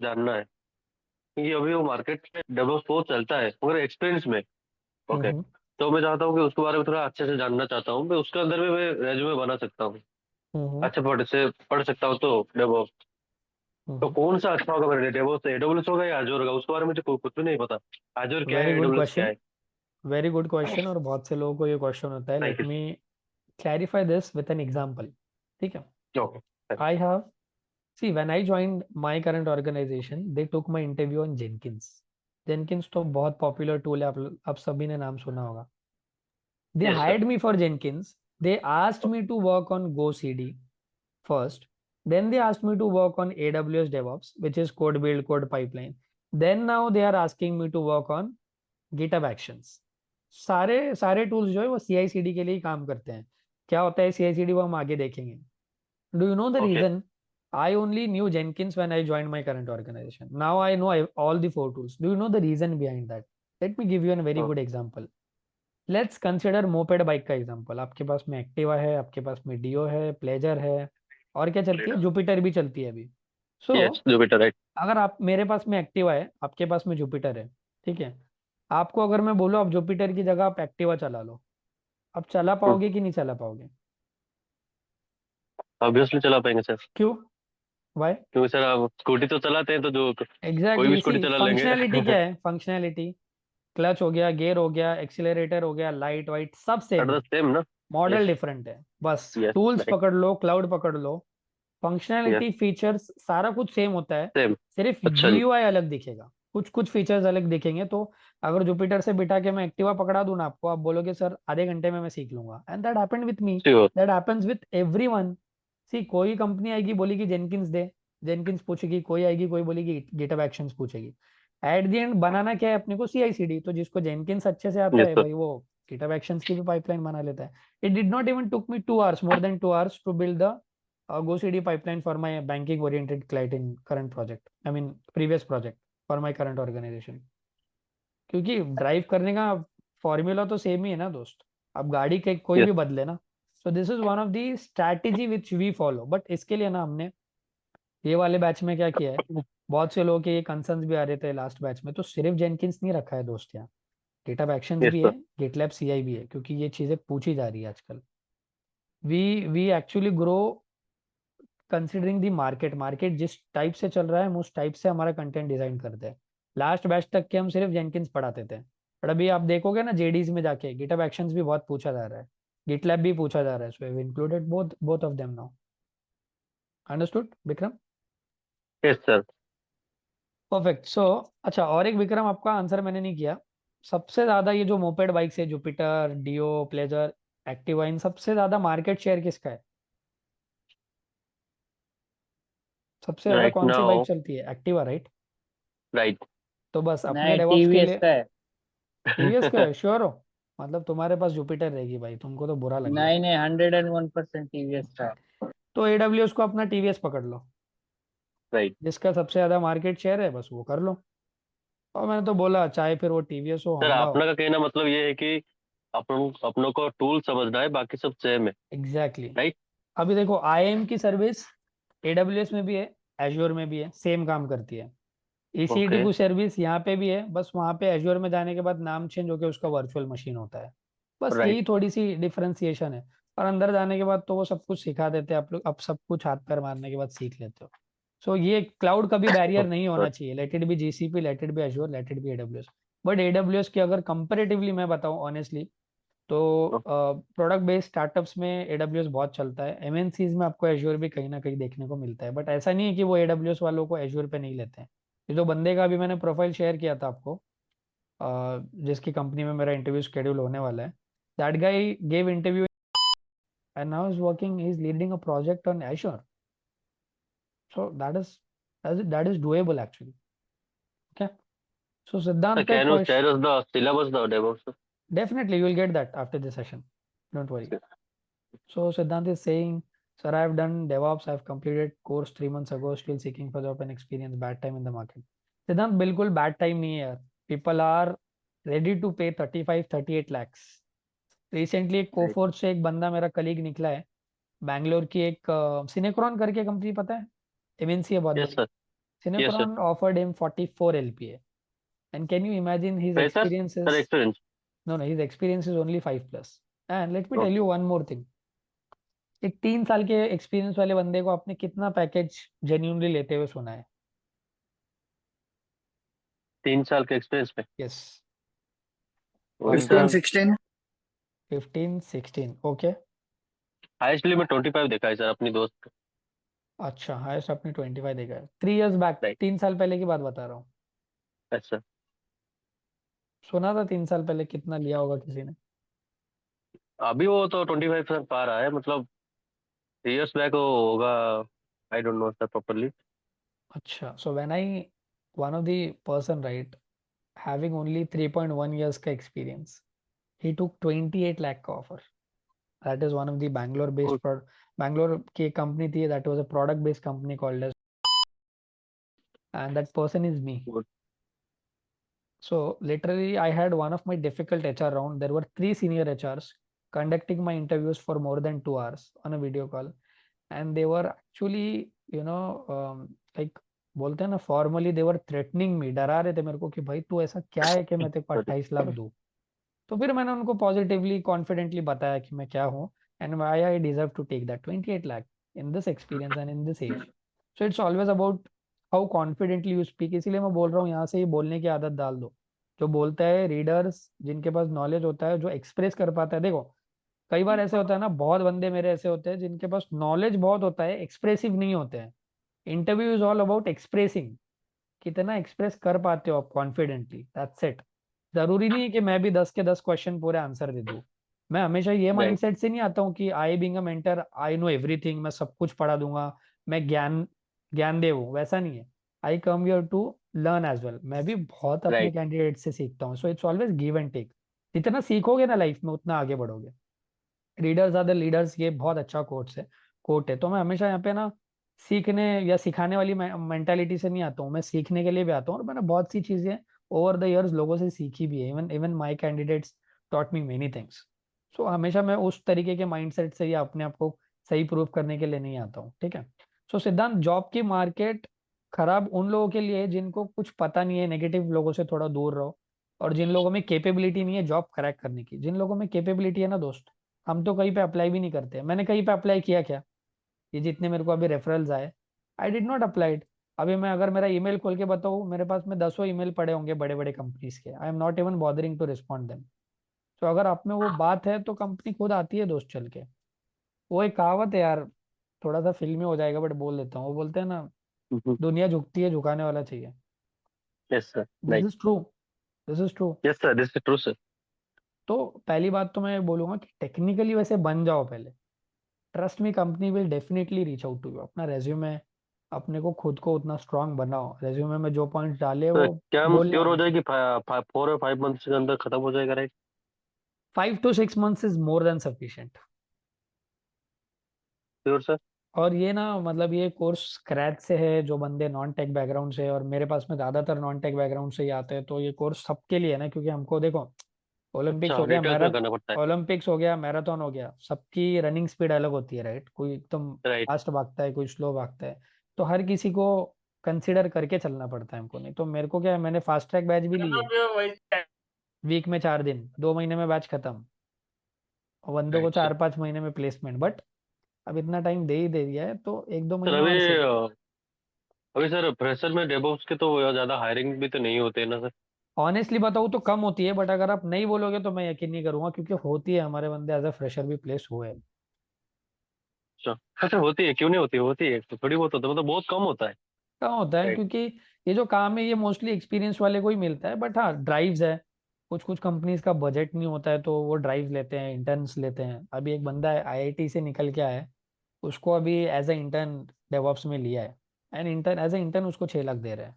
जानना है, क्योंकि अभी वो मार्केट में डेवलप बहुत चलता है मगर एक्सपीरियंस में। ओके, हम्म। तो मैं चाहता हूँ कि उसके बारे में थोड़ा अच्छे से जानना चाहता हूँ, मैं उसके अंदर भी मैं रेज्यूमे बना सकता हूँ, हम्म। अच्छे पढ़ सकता हूँ। तो डेवलप तो कौन सा अच्छा होगा मेरे लिए, डेवलप AWS होगा या Azure होगा? उसके बारे में मुझे कुछ भी नहीं पता। Azure क्या वेरी है, गुड AWS क्या क्वेश्चन, है? Very good question. और बहुत से लोगों को ये क्वेश्चन होता है। Thank let you. Me clarify this with an example. ठीक है। Okay I have, see, when I joined my current organization, they took my interview on Jenkins. Jenkins तो बहुत पॉपुलर टूल है, आप सभी ने नाम सुना होगा। They yes sir. hired me for Jenkins. They asked me to work on Go CD first. Then they asked me to work on AWS DevOps, which is code build, code pipeline. Then now they are asking me to work on GitHub Actions. सारे सारे tools जो है वो CI/CD के लिए ही काम करते हैं। क्या होता है CI/CD वो हम आगे देखेंगे। Do you know the okay reason? I only knew Jenkins when I joined my current organization. Now I know all the four tools. Do you know the reason behind that? Let me give you a very good example. Let's consider moped bike का example. आपके पास में Activa है, आपके पास में deo है, pleasure है, और क्या चलती है, जुपिटर भी चलती है अभी। So yes Jupiter right. अगर आप, मेरे पास में एक्टिवा है, आपके पास में जुपिटर है, ठीक है। आपको अगर मैं बोलूँ आप जुपिटर की जगह आप एक्टिवा चला लो, आप चला पाओगे कि नहीं चला पाओगे? ऑब्वियसली चला पाएंगे सर, क्यों? वाई? क्योंकि सर आप स्कूटी तो चलाते हैं, तो जो कोई भी एग्जैक्टली, स्कूटी सी चला लेंगे। फंक्शनैलिटी क्या है? फंक्शनैलिटी क्लच हो गया, गियर हो गया, एक्सीलरेटर हो गया, लाइट वाइट सब सेम द है, सेम ना। मॉडल यस, डिफरेंट है, बस यस, टूल्स राइट, पकड़ लो, क्लाउड पकड़ लो, यस, फंक्शनैलिटी फीचर्स सारा कुछ सेम होता है, सेम। सिर्फ अच्छा जी। जीयूआई अलग दिखेगा, कुछ कुछ फीचर्स अलग दिखेंगे। तो अगर जुपिटर से बिठा के मैं एक्टिवा पकड़ा दूं ना आपको, आप बोलोगे सर आधे घंटे में मैं सीख लूंगा, and that happened with me, sure. That happens with everyone. See कोई कंपनी आएगी बोलेगी जेनकिंस दे, जेनकिंस पूछेगी, कोई आएगी कोई बोलेगी गिटहब एक्शंस पूछेगी। एट द एंड बनाना क्या है अपने को? सीआईसीडी। तो जिसको जेनकिंस अच्छे से आता यस है सर। भाई, वो गिटहब एक्शंस की भी पाइपलाइन बना लेता है। It did not even took me 2 hours, more than 2 hours to build the GoCD pipeline for my banking oriented client in current project, I mean previous project for my current organization। क्योंकि drive करने का formula तो same ही है ना दोस्त, अब गाड़ी के कोई यस, भी बदले ना। So this is one of the strategy which we follow, but इसके लिए ना हमने ये वाले बैच में क्या किया है, बहुत से लोगों के ये कंसर्न्स भी आ रहे थे लास्ट बैच में, तो सिर्फ जेनकिंस नहीं रखा है दोस्त यहाँ, गिटहब एक्शंस यस भी है, सर। गिटलैब सीआई भी है, क्योंकि ये चीजें पूछी जा रही है आजकल। We actually grow considering the market, market जिस टाइप से चल रहा है हम उस टाइप से हमारा कंटेंट डिजाइन करते हैं। लास्ट बैच तक के हम सिर्फ जेनकिंस पढ़ाते थे, बट अभी आप देखोगे ना जेडीज में जाके गिटहब एक्शंस भी बहुत पूछा जा रहा है, गिटलैब भी पूछा जा रहा है, so we included both of them now. Understood Vikram? Yes sir. Perfect. So अच्छा, और एक विक्रम आपका आंसर मैंने नहीं किया, सबसे ज्यादा ये जो मोपेड बाइक्स है, जुपिटर, डियो, प्लेजर, एक्टिवा, इन सबसे ज्यादा मार्केट शेयर किसका है? सबसे ज्यादा राइट कौन सी बाइक नाउ। चलती है? Activa, right? राइट। तो बस अपने नहीं, डेवॉप्स के टीवीएस लिए का है। टीवीएस का है, श्योर हो? मतलब तुम्हारे पास जुपिटर रहेगी भाई, तुमको तो बुरा लगेगा। नहीं नहीं, 101% टीवीएस का है। तो एडब्ल्यूएस को अपना टीवीएस पकड़ लो, राइट जिसका सबसे ज्यादा मार्केट शेयर है बस वो कर लो। और मैंने तो बोला चाहे फिर वो टीवीएस हो, सर, होंडा हो। आपने का कहना मतलब ये है कि अपनों को टूल समझना है, बाकी सब सेम है। Exactly exactly। राइट। अभी देखो आईएम की सर्विस एडब्ल्यूएस में भी है, एज्योर में भी है, सेम काम करती है। ECT okay. की सर्विस यहाँ पे भी है, बस वहाँ पे एज्योर में जाने के बाद नाम चेंज होकर उसका वर्चुअल मशीन होता है, बस राइट। यही थोड़ी सी डिफरेंशिएशन है। और अंदर जाने के बाद तो वो सब कुछ सिखा देते हैं, आप लोग अब सब कुछ हाथ पैर मारने के बाद सीख लेते हो। सो ये क्लाउड का भी बैरियर नहीं होना चाहिए, late it B GCP, late it B azure, late it B AWS. But AWS की अगर कंपेरेटिवली मैं बताऊं ऑनेस्टली, तो प्रोडक्ट बेस्ड स्टार्टअप्स में एडब्ल्यूएस बहुत चलता है, एमएनसीज में आपको एज्योर भी कहीं ना कहीं देखने को मिलता है, बट ऐसा नहीं है कि वो एडब्ल्यूएस वालों को एज्योर पे नहीं लेते हैं। ये जो बंदे का अभी मैंने प्रोफाइल शेयर किया था आपको, जिसकी कंपनी में मेरा इंटरव्यू शेड्यूल होने वाला है, that guy gave interview and now is working, he's leading a project on Azure. So that is doable actually. Okay. So Siddhant का एक can you question, share us the syllabus the DevOps? definitely you will get that after the session. Don't worry. So Siddhant is saying, sir, I have done DevOps, I have completed course 3 months ago, still seeking for job and experience, bad time in the market. Siddhant, बिल्कुल bad time नहीं है यार. People are ready to pay 35-38 lakhs. Recently एक कोफोर्स से एक बंदा मेरा colleague निकला है, बैंगलोर की एक सिनेक्रॉन करके कंपनी, पता है? एमएनसी है बहुत यस बड़ी। Sir. Yes sir. सिनेक्रॉन offered him 44 LPA, and can you imagine his fresher experience sir, is, experience. no no, his experience is only 5 plus। and let me tell okay. you one more thing, एक 3 साल के experience वाले बंदे को आपने कितना package genuinely लेते हुए सुना है? 3 साल के एक्सपीरियंस में यस, वही 15, सर। 16। 15-16, ओके। हाईएस्टली में 25 देखा है सर, अपनी दोस्त का। अच्छा, हाईएस्ट आपने 25 देखा है 3 years बैक, राइट। 3 साल पहले की बात बता रहा हूँ। Yes sir. सुना था 3 साल पहले कितना लिया होगा किसी ने? अभी वो तो 25 सर पा रहा है, मतलब 3 इयर्स बैक वो होगा। I don't know sir properly. अच्छा, so when I, one of the person, right, having only 3.1 years का experience, he took 28 lakh का offer। That is one of the Bangalore based Bangalore की एक company थी, that was a product based company called as, and that person is me। So literally I had one of my difficult HR round, there were 3 senior HRs conducting my interviews for more than 2 hours on a video call, and they were actually, like बोलते हैं ना formally, दे वर threatening मी, डरा रहे थे मेरे को कि भाई तू ऐसा क्या है कि मैं तेरे को 28 लाख दूं। तो फिर मैंने उनको पॉजिटिवली कॉन्फिडेंटली बताया कि मैं क्या हूँ, and why I deserve to take that 28 lakh. in this experience and in this age. So it's always about how confidently you speak. इसीलिए मैं बोल रहा हूँ यहाँ से ही बोलने की आदत डाल दो. जो बोलता है रीडर्स, जिनके पास नॉलेज होता है, जो एक्सप्रेस कर पाता है. देखो कई बार ऐसे होता है ना, बहुत बंदे मेरे ऐसे होते हैं जिनके पास नॉलेज बहुत होता है, एक्सप्रेसिव नहीं होते हैं. Interview is all about expressing. कितना एक्सप्रेस कर पाते हो आप कॉन्फिडेंटली, दैट्स इट. जरूरी नहीं है कि मैं भी 10 के 10 क्वेश्चन पूरे आंसर दे दूं. मैं हमेशा ये Right. माइंडसेट से नहीं आता हूँ कि I being a mentor I know everything, मैं सब कुछ पढ़ा दूंगा, मैं ज्ञानदेव हूँ, वैसा नहीं है. I come here to learn as well. मैं भी बहुत अपने Right. कैंडिडेट से सीखता हूँ. So it's always give and take. जितना सीखोगे ना लाइफ में उतना आगे बढ़ोगे. रीडर्स आर द लीडर्स, ये बहुत अच्छा कोट है. तो मैं हमेशा यहाँ पे ना सीखने या सिखाने वाली मेंटालिटी से नहीं आता हूँ. मैं सीखने के लिए भी आता हूँ, और मैंने बहुत सी चीजें ओवर द इयर्स लोगों से सीखी भी है. Even my candidates taught me many things. So हमेशा मैं उस तरीके के माइंडसेट से या अपने आप को सही प्रूव करने के लिए नहीं आता हूँ. ठीक है. सो सिद्धांत, जॉब की मार्केट खराब उन लोगों के लिए है जिनको कुछ पता नहीं है. नेगेटिव लोगों से थोड़ा दूर रहो. और जिन लोगों में कैपेबिलिटी नहीं है जॉब क्रैक करने की, जिन लोगों में कैपेबिलिटी है ना दोस्त, हम तो कहीं पे अप्लाई भी नहीं करते. मैंने कहीं पे अप्लाई किया क्या? ये जितने मेरे को अभी रेफरल्स आए, आई डिड नॉट अप्लाइड. अभी मैं अगर मेरा ईमेल खोल के बताऊँ, मेरे पास में 10 ईमेल पड़े होंगे बड़े बड़े कंपनीज के. I am not even bothering to respond them. तो अगर आप में वो बात है तो कंपनी खुद आती है दोस्त चल के. वो एक कहावत है यार, थोड़ा सा फिल्मी हो जाएगा बट बोल देता हूँ. वो बोलते हैं ना, Mhm. दुनिया झुकती है, झुकाने वाला चाहिए. Yes, sir. This Right. Is true. This is true. Yes, sir. This is true, sir. तो पहली बात तो मैं बोलूंगा कि टेक्निकली वैसे बन जाओ पहले. Trust me, company will definitely reach out to you. अपना रेज्यूमे, अपने को खुद को उतना स्ट्रांग बनाओ. रेज्यूमे में जो पॉइंट्स डाले तो वो क्या हम बोलने श्योर हो आने जाए चाहिए. कि 4 और 5 मंथ्स के अंदर खत्म हो जाएगा, right? 5 to 6 months is more than sufficient. Sure, sir? और ये ना मतलब ये कोर्स स्क्रैच से है. जो बंदे नॉन टेक बैकग्राउंड से, और मेरे पास में ज्यादातर नॉन टेक बैकग्राउंड से ही आते हैं, तो ये कोर्स सबके लिए है ना. क्योंकि हमको देखो, ओलंपिक्स अच्छा, हो गया, डिटेल्स में करना पड़ता है, मैराथन हो गया, सबकी रनिंग स्पीड अलग होती है राइट. कोई एकदम राइट? फास्ट भागता है, कोई स्लो भागता है. तो हर किसी को कंसिडर करके चलना पड़ता है हमको. नहीं तो मेरे को क्या है, मैंने फास्ट ट्रैक बैच भी ली है. वीक में 4 दिन, 2 महीने में बैच खत्म. और बंदों को राइट, सर. 4-5 महीने में प्लेसमेंट. बट अब इतना टाइम दे ही दे दिया है तो 1-2 सर, महीने और से. अभी सर फ्रेशर में डेवऑप्स के तो ज्यादा हायरिंग भी तो नहीं होते ना, सर? ऑनेस्टली बताऊँ तो कम होती है. बट अगर आप नहीं बोलोगे तो मैं यकीन नहीं करूंगा, क्योंकि होती है. हमारे बंदे एज अ फ्रेशर भी प्लेस हुए हैं. अच्छा, अच्छा, होती है? क्यों नहीं होती? होती है तो थोड़ी बहुत होता है, मतलब बहुत कम होता है. कम होता है राइट. क्योंकि ये जो काम है ये मोस्टली एक्सपीरियंस वाले को ही मिलता है. बट हाँ, ड्राइव्स है. कुछ कुछ कंपनीज का बजट नहीं होता है तो वो ड्राइव लेते हैं, इंटर्न्स लेते हैं. अभी एक बंदा है आईआईटी से निकल के आया है, उसको अभी एज ए इंटर्न डेवऑप्स में लिया है. And intern as a intern उसको 6 लाख दे रहे हैं.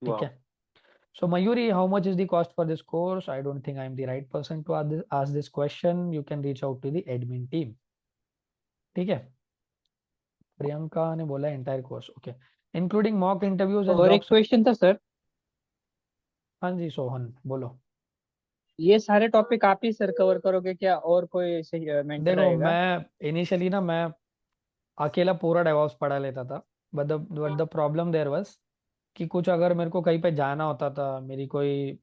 ठीक वाह. है. So Mayuri, how much is the cost for this course? I don't think I'm the right person to ask this question. You can reach out to the admin team. ठीक है. प्रियंका ने बोला entire course. Okay. Including mock interviews and और एक jobs. Question था sir, हाँ जी सोहन बोलो. ये सारे टॉपिक आप ही सर कवर करोगे क्या, और कोई ऐसे मेंटर देखो रहेगा? मैं इनिशियली ना मैं अकेला पूरा डेवॉप्स पढ़ा लेता था. But the problem there was कि कुछ अगर मेरे को कहीं पे जाना होता था, मेरी कोई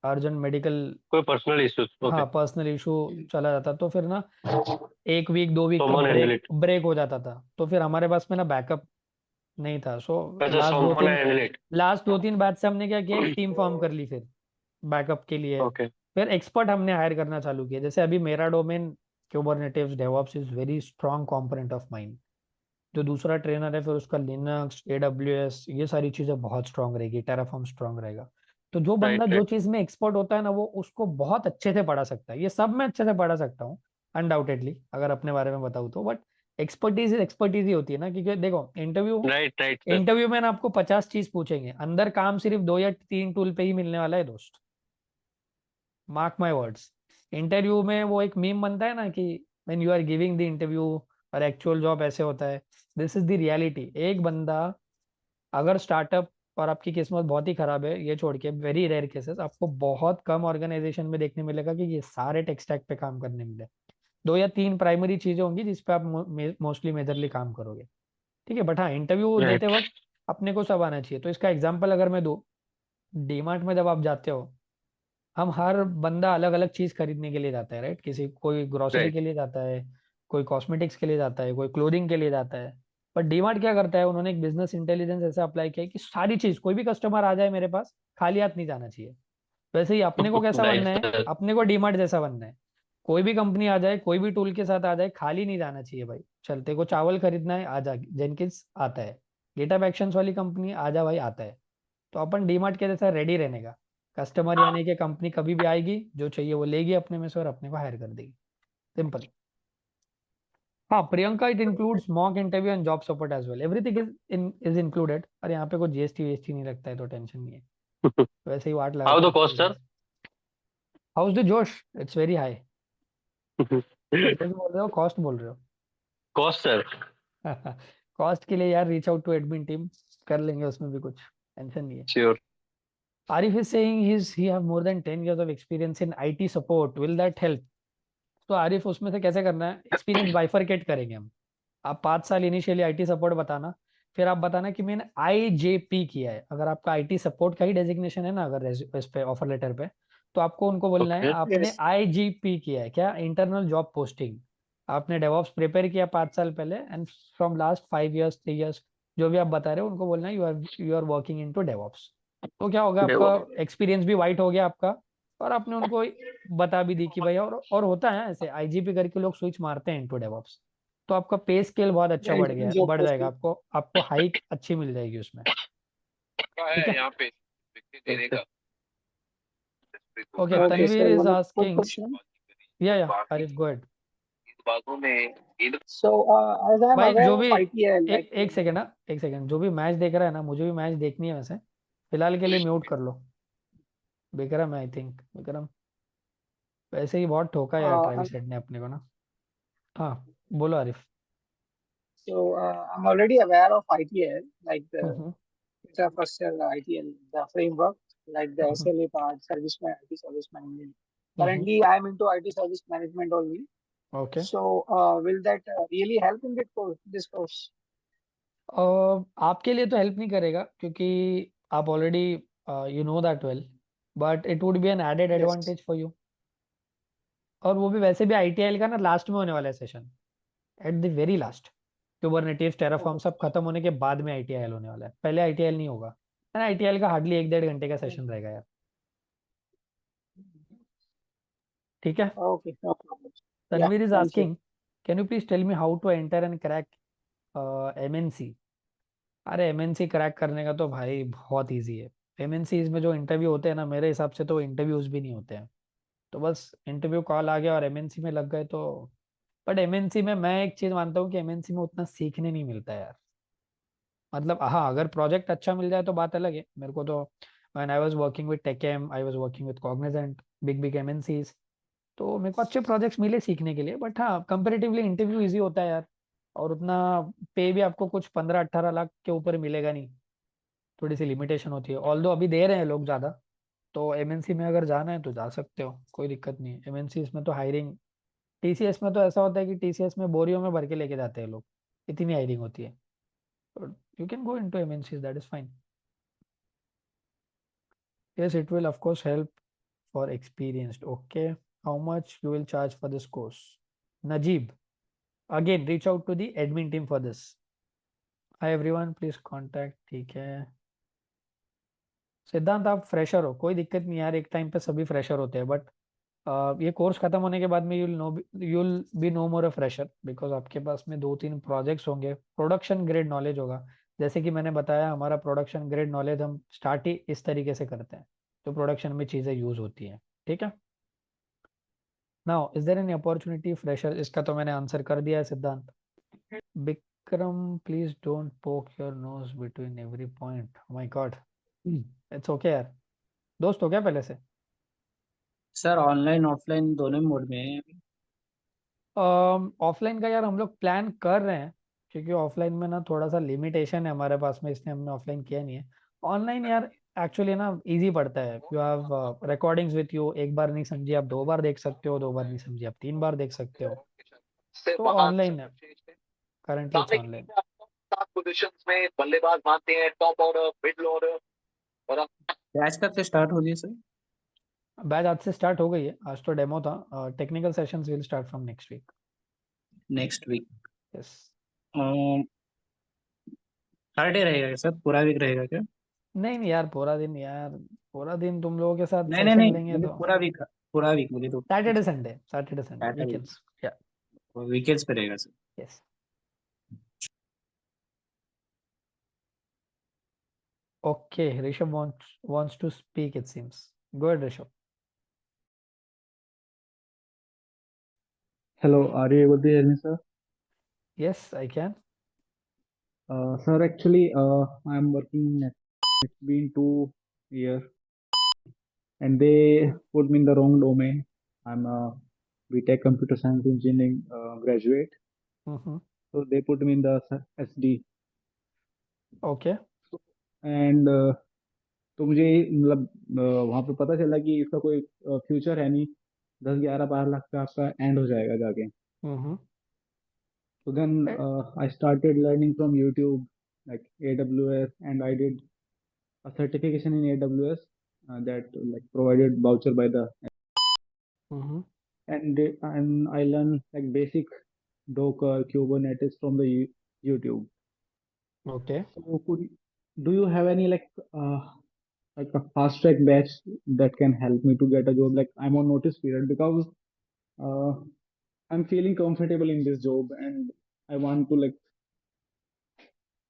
अर्जेंट मेडिकल, कोई पर्सनल इश्यूज? ओके. हाँ पर्सनल इशू चला जाता, तो फिर ना 1 वीक 2 वीक का someone handle break it. Break हो जाता था. तो फिर हमारे पास में ना बैकअप नहीं था. सो अच्छा, someone handle it. Last 2-3 batch से हमने क्या किया, एक टीम फॉर्म कर ली फिर बैकअप के लिए. ओके. फिर एक्सपर्ट हमने हायर करना चालू किया. जैसे अभी मेरा domain Kubernetes DevOps is very strong component of mind. जो दूसरा ट्रेनर है फिर उसका लिनक्स, एडब्ल्यूएस, ये सारी चीजें बहुत स्ट्रांग रहेगी. टेराफॉर्म स्ट्रांग रहेगा. तो जो बंदा राइट, जो राइट. चीज में एक्सपर्ट होता है ना, वो उसको बहुत अच्छे से पढ़ा सकता है. ये सब मैं अच्छे से पढ़ा सकता हूँ अनडाउटेडली, अगर अपने बारे में बताऊँ तो. बट एक्सपर्टीज ही होती है ना. क्योंकि देखो राइट, राइट, सर. इंटरव्यू में ना आपको 50 चीज पूछेंगे, अंदर काम सिर्फ 2 या 3 टूल पे ही मिलने वाला है दोस्त. Mark my words. इंटरव्यू में वो एक मीम बनता है ना कि when you are giving the interview, और एक्चुअल जॉब ऐसे होता है. This is the reality. एक बंदा अगर स्टार्टअप, और आपकी किस्मत बहुत ही खराब है, ये छोड़ के वेरी रेयर केसेस आपको बहुत कम ऑर्गेनाइजेशन में देखने मिलेगा कि ये सारे टेक स्टैक पे काम करने मिले. 2 या 3 प्राइमरी चीजें होंगी जिसपे आप मोस्टली मेजरली काम करोगे. ठीक है. बट हाँ, इंटरव्यू देते राइट. वक्त अपने को सब आना चाहिए. तो इसका एग्जाम्पल अगर मैं दूँ, डीमार्ट में जब आप जाते हो, हम हर बंदा अलग अलग चीज खरीदने के लिए जाता है राइट. कोई ग्रोसरी राइट. के लिए जाता है, कोई कॉस्मेटिक्स के लिए जाता है, कोई क्लोथिंग के लिए जाता है। बट डीमार्ट क्या करता है, उन्होंने एक बिजनेस इंटेलिजेंस ऐसा अप्लाई किया है कि सारी चीज, कोई भी कस्टमर आ जाए मेरे पास, खाली हाथ नहीं जाना चाहिए। वैसे ही अपने को कैसा बनना Nice, है, sir. अपने को डीमार्ट जैसा बनना है। कोई भी कंपनी आ जाए, कोई भी टूल के साथ आ जाए, खाली नहीं जाना चाहिए भाई। चलते को चावल खरीदना है, आ जा, जेनकिंस आता है। गेटअप एक्शंस वाली कंपनी, आ जा भाई, आता है। तो अपन डीमार्ट के जैसा रेडी रहने का। कस्टमर यानी कि कंपनी कभी भी आएगी, जो चाहिए वो लेगी अपने में से और अपने को हायर कर देगी। सिंपल। हाँ Priyanka, it includes mock interview and job support as well, everything is included. और यहाँ पे कोई जीएसटी वीएसटी नहीं लगता है, तो टेंशन नहीं है। वैसे ही वाट लगा How के the निकल cost, sir? जाएगा। हाउस द जोश, इट्स वेरी हाई। जोश बोल रहे हो, कॉस्ट बोल रहे Cost, sir. हो? कॉस्ट के लिए यार reach out to admin team, कर लेंगे उसमें भी कुछ, टेंशन नहीं है। Sure. Arif is saying he have more than 10 years of experience in IT support. Will that help? तो आरिफ, उसमें से कैसे करना है, एक्सपीरियंस बाइफरकेट करेंगे हम। आप 5 साल इनिशियली आईटी सपोर्ट बताना, फिर आप बताना कि मैंने आईजेपी किया है। अगर आपका आईटी सपोर्ट का ही डेजिग्नेशन है ना, अगर इस पे ऑफर लेटर पे, तो आपको उनको बोलना है Okay. आपने Yes. आईजीपी किया है, क्या, इंटरनल जॉब पोस्टिंग। आपने डेवऑप्स प्रिपेयर किया 5 साल पहले, and from last 5 years 3 years, जो भी आप बता रहे हो उनको बोलना है you are working into DevOps. तो क्या होगा, आपका एक्सपीरियंस भी वाइट हो गया आपका, और आपने उनको बता भी दी कि भाई, और होता है ऐसे आईजीपी करके लोग स्विच मारते हैं इनटू डेवऑप्स। तो आपका पे स्केल बहुत अच्छा Job बढ़ जाएगा, posting. आपको आपको हाइक अच्छी मिल जाएगी उसमें। ठीक है, यहाँ पे देने का okay. Okay, Tanveer sir. Is One quick asking, question. या आरिफ गो अहेड। बागों में Eid So, as I am भाई aware जो of भी ITL, like एक सेकंड ना, एक सेकंड, जो भी मैच देख रहा है ना, मुझे भी मैच देखनी है वैसे, फिलहाल के लिए म्यूट कर लो। विक्रम है आई थिंक, विक्रम। वैसे ही बहुत ठोका यार ट्रेविस हेड ने अपने को ना। हाँ बोलो Arif. I'm already aware of ITL, like hmm infrastructure ITL, the framework, like the hmm SLA part, IT service management. Hmm Currently, I am into IT service management only. Okay. So, will that really help in this course? आपके लिए तो help नहीं करेगा, क्योंकि आप already you know that well, but it would be an added Yes. Advantage for you. और वो भी वैसे भी आईटीआई का ना लास्ट में होने वाला है session, at the very last. Kubernetes, Terraform सब खत्म होने के बाद में आईटीआई होने वाला है, पहले आईटीआई नहीं होगा। आईटीआई का हार्डली 1-1.5 घंटे का सेशन रहेगा यार। ठीक है। Okay, no problem. Yeah, Tanveer is thank you. Asking, can you please tell me how to enter and crack MNC. अरे एमएनसी क्रैक करने का तो भाई बहुत इजी है। एमएनसी में जो इंटरव्यू होते हैं ना, मेरे हिसाब से तो इंटरव्यूज भी नहीं होते हैं। तो बस इंटरव्यू कॉल आ गया और एमएनसी में लग गए तो। बट एमएनसी में मैं एक चीज मानता हूँ कि एमएनसी में उतना सीखने नहीं मिलता यार। मतलब हाँ, अगर प्रोजेक्ट अच्छा मिल जाए तो बात अलग है। मेरे को तो when I was working with TechM, I was working with Cognizant, big big MNCs, तो मेरे को अच्छे प्रोजेक्ट्स मिले सीखने के लिए। बट हाँ, कंपेरेटिवली इंटरव्यू इजी होता है यार। और उतना पे भी आपको कुछ 15-18 लाख के ऊपर मिलेगा नहीं। थोड़ी सी लिमिटेशन होती है, ऑल्दो अभी दे रहे हैं लोग ज्यादा। तो एमएनसी में अगर जाना है तो जा सकते हो, कोई दिक्कत नहीं है। एमएनसी में तो हायरिंग, टीसीएस में तो ऐसा होता है कि टीसीएस में बोरियों में भर के लेके जाते हैं लोग, इतनी हायरिंग होती है। You can go into MNC, that is fine. Yes, it will of course help for experienced. Okay. How much you will charge for this course? Najib, again, reach out to the admin team for this. Hi everyone, please contact. ठीक है। सिद्धांत, आप fresher हो, कोई दिक्कत नहीं यार, एक टाइम पे सभी फ्रेशर होते हैं। बट ये कोर्स खत्म होने के बाद में you'll be no more a fresher, because आपके पास में 2-3 प्रोजेक्ट्स होंगे, प्रोडक्शन ग्रेड नॉलेज होगा। जैसे कि मैंने बताया, हमारा प्रोडक्शन ग्रेड नॉलेज हम स्टार्ट ही इस तरीके से करते हैं, जो प्रोडक्शन में चीज़ें यूज होती हैं। ठीक है। Now is there any opportunity fresher, इसका तो मैंने आंसर कर दिया है Siddhant. Vikram, please don't poke your nose between every point. My god, it's okay यार। दोस्त हो क्या पहले से? सर ऑनलाइन ऑफलाइन दोनों मोड में है अभी। ऑफलाइन का यार हम लोग प्लान कर रहे हैं, क्योंकि ऑफलाइन में ना थोड़ा सा लिमिटेशन है हमारे पास में, इसलिए हमने ऑफलाइन किया नहीं है। ऑनलाइन यार एक्चुअली ना इजी पड़ता है। You have recordings with you, एक बार नहीं समझी आप 2 बार देख सकते हो, 2 बार नहीं समझी आप 3 बार देख सकते हो। तो ऑनलाइन है, करंटली इट्स ऑनलाइन। 7 पोजीशंस में बल्लेबाज मानते हैं, टॉप ऑर्डर, मिडिल ऑर्डर और बैच कब से स्टार्ट हो रही है सर? बैच आज से स्टार्ट हो गई है, आज तो डेमो था। Technical sessions will start from next week. Next week yes. हर डे रहेगा क्या सर? पूरा वीक रहेगा क्या? नहीं नहीं यार, पूरा दिन यार, पूरा दिन तुम लोगों के साथ नहीं नहीं सेशन नहीं, लेंगे मुझे तो पूरा वीक मुझे तो सैटरडे संडे Saturday. वीकेंड्स। या वीकेंड्स पे रहेगा sir. Yes. Okay, Rishabh wants to speak it seems. Go ahead, Rishabh. Hello, are you able to hear me, sir? Yes, I can. Sir, actually, I'm working. It's been 2 years, and they put me in the wrong domain. I'm a BTech Computer Science Engineering graduate, Mm-hmm. so they put me in the SD. Okay. And तो मुझे मतलब वहाँ पे पता चला कि इसका कोई फ्यूचर है नहीं, 10-11-12 लाख का आपका एंड हो जाएगा जाके. Mm-hmm. So then I started learning from YouTube, like AWS, and I did a certification in AWS that like provided voucher by the, Mm-hmm. and I learned like basic Docker, Kubernetes from the YouTube. Okay. So do you have any like a fast track batch that can help me to get a job? Like I'm on notice period because uh, I'm feeling comfortable in this job and I want to like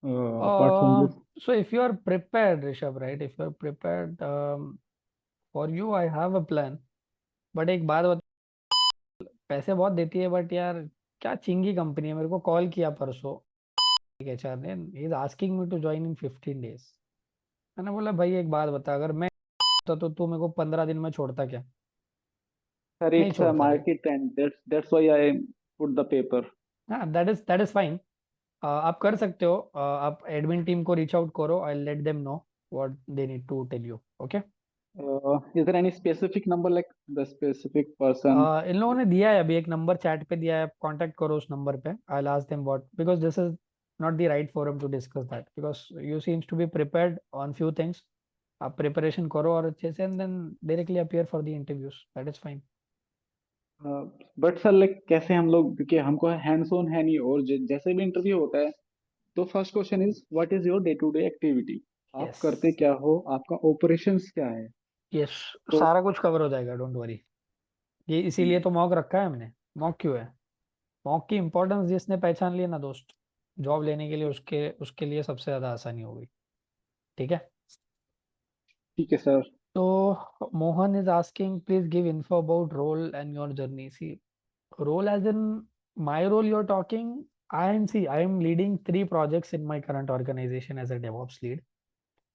apart from this. So if you are prepared, Rishabh, right? If you are prepared, for you, I have a plan. But एक बात बता, पैसे बहुत देती है, but यार क्या चिंगी कंपनी है। मेरे को कॉल किया परसों HR ने, he is asking me to join in 15 days। मैंने बोला भाई एक बात बता, अगर मैं होता तो तू मेरे को 15 दिन में छोड़ता क्या? Sir, नहीं it's a छोड़ता रे। market trend. That's why I put the paper. हाँ, दैट इज फाइन। आप कर सकते हो। आप एडमिन टीम को रीच आउट करो, I let them know what they need to tell you. Okay. Is there any specific number, like the specific person? इन लोगों ने दिया है अभी एक नंबर, चैट पे दिया है, कांटेक्ट करो उस नंबर पे। I will ask them what, because this is not the right forum to discuss that, because you seems to be prepared on few things. आप प्रिपरेशन करो और अच्छे से, and then directly appear for the interviews, that is fine. But sir like कैसे हम लोग, क्योंकि हमको हैंड्स ऑन है नहीं, और जैसे भी इंटरव्यू होता है तो first question is what is your day to day activity, आप यस करते क्या हो, आपका ऑपरेशंस क्या है. यस, तो सारा कुछ कवर हो जाएगा, डोंट वरी। ये इसीलिए तो मॉक रखा है हमने। मॉक क्यों है? मॉक की इंपॉर्टेंस जिसने पहचान लिया ना दोस्त, जॉब लेने के लिए उसके उसके लिए सबसे ज्यादा आसानी हो गई। ठीक है। ठीक है सर. तो Mohan is asking please give info about role and your journey. See, role as in my role you're talking, I am leading 3 projects in my current organization as a DevOps lead.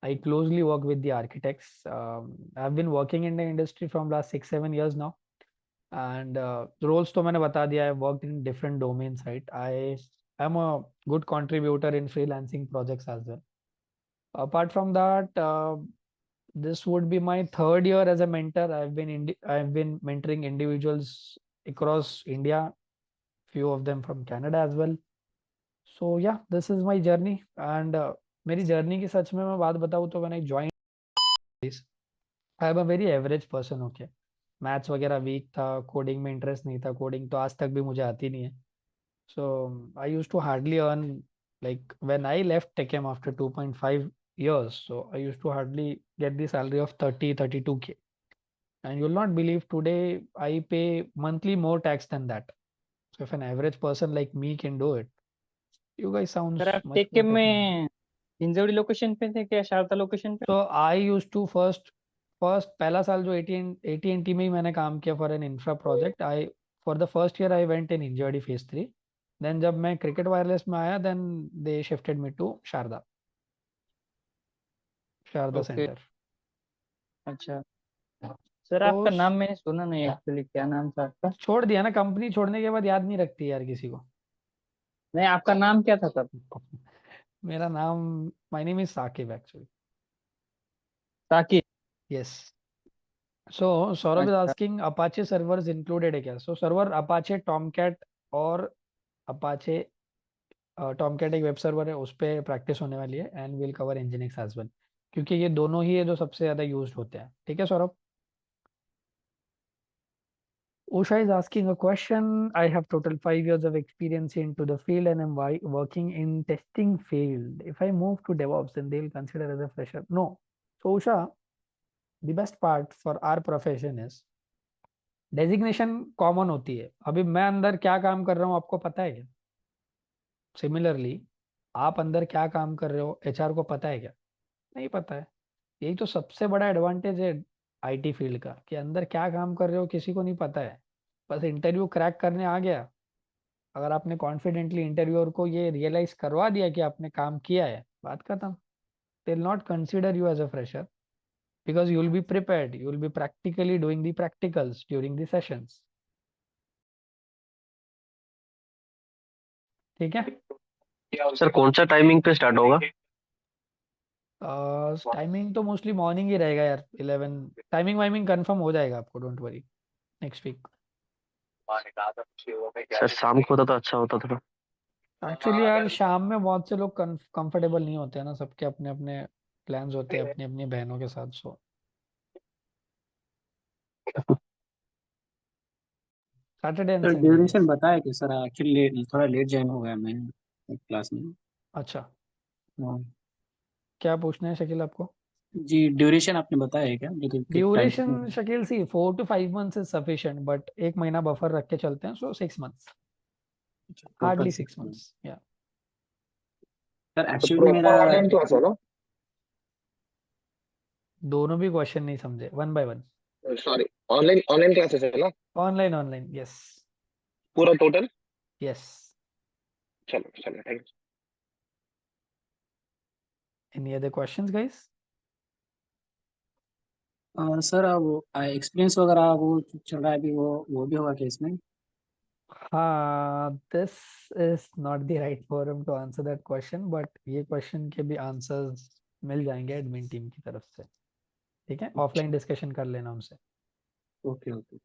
I closely work with the architects. I've been working in the industry from last 6-7 years now, and roles तो मैंने बता दिया, I worked in different domains, right? I am a good contributor in freelancing projects as well. Apart from that, this would be my 3rd year as a mentor. I've been mentoring individuals across India, few of them from Canada as well. So yeah, this is my journey, and मेरी journey की सच में मैं बात बताऊँ तो when I joined this, I am a very average person. Okay, maths वगैरह week था, coding में इंटरेस्ट नहीं था, कोडिंग तो आज तक भी मुझे आती नहीं है। So I used to hardly earn, like when I left TechM after 2.5 years, so I used to hardly get the salary of 32K, and you'll not believe today I pay monthly more tax than that. So if an average person like me can do it, you guys sounds sir आप much take more technical. में Hinjewadi location पे थे क्या, Sharda location पे? So I used to first पहला साल जो AT&T में ही मैंने काम किया for an infra project. I for the first year I went in इंजर्डी फेज 3। देन जब मैं क्रिकेट वायरलेस में आया, then they shifted me to Sharda okay, centre. अच्छा। सर तो आपका नाम मैंने सुना नहीं एक्चुअली, क्या नाम था आपका? छोड़ दिया ना, कंपनी छोड़ने के बाद याद नहीं रखती यार किसी को। नहीं, आपका नाम क्या था तब? मेरा नाम, my name is Saqib actually. Saqib. Yes. So Saurabh is अच्छा, आस्किंग अपाचे सर्वर्स इंक्लूडेड है क्या? सो सर्वर अपाचे टॉमकैट और अपाचे टॉमकैट एक वेब सर्वर है, उस पर प्रैक्टिस होने वाली है, and will cover nginx as well, क्योंकि ये दोनों ही है जो सबसे ज्यादा यूज्ड होते हैं। ठीक है Saurabh? Usha is asking a question. I have total 5 years of experience into the field and am working in testing field. If I move to DevOps, then they'll consider as a fresher. No. So Usha, the best part for our profession is designation common होती है. अभी मैं अंदर क्या काम कर रहा हूँ आपको पता है क्या? सिमिलरली आप अंदर क्या काम कर रहे हो एचआर को पता है क्या? नहीं पता है. यही तो सबसे बड़ा एडवांटेज है आईटी फील्ड का कि अंदर क्या काम कर रहे हो किसी को नहीं पता है. बस इंटरव्यू क्रैक करने आ गया. अगर आपने कॉन्फिडेंटली इंटरव्यूअर को ये रियलाइज करवा दिया कि आपने काम किया है, बात खत्म. They will not consider you as a fresher because you will be prepared, you will be practically doing the practicals during the sessions. ठीक है. सर कौन सा टाइमिंग पे स्टार्ट होगा? टाइमिंग तो मोस्टली मॉर्निंग ही रहेगा यार. 11 टाइमिंग वाइमिंग कंफर्म हो जाएगा आपको, don't worry, next week. Sir शाम को होता तो अच्छा होता थोड़ा. एक्चुअली यार शाम में बहुत से लोग कंफर्टेबल नहीं होते हैं ना, सबके अपने अपने प्लान्स होते हैं अपनी अपनी बहनों के साथ. सो Saturday and sir Sunday. Duration बताया कि सर एक्चुअली थोड़ा लेट ज्वाइन हो गया मैं क्लास में. अच्छा, हाँ. क्या पूछना है शकील आपको? जी ड्यूरेशन आपने बताया है क्या? Duration Shakeel see 4 to 5 months is sufficient, but एक महीना बफर रख के चलते हैं. सो 6 months, हार्डली 6 months. या सर एक्चुअली मेरा ऑनलाइन क्लास है ना? दोनों भी क्वेश्चन नहीं समझे, one by one. Sorry, online online classes है ना ऑनलाइन ऑनलाइन यस पूरा टोटल? यस. चलो चलो, thank you. Any other questions guys? Sir वो एक्सपीरियंस वगैरह वो चल रहा है अभी, वो भी होगा क्या इसमें? हाँ, this is not the right forum to answer that question, but ये क्वेश्चन के भी आंसर्स मिल जाएंगे एडमिन टीम की तरफ से. ठीक है, ऑफलाइन डिस्कशन कर लेना उनसे. Okay okay.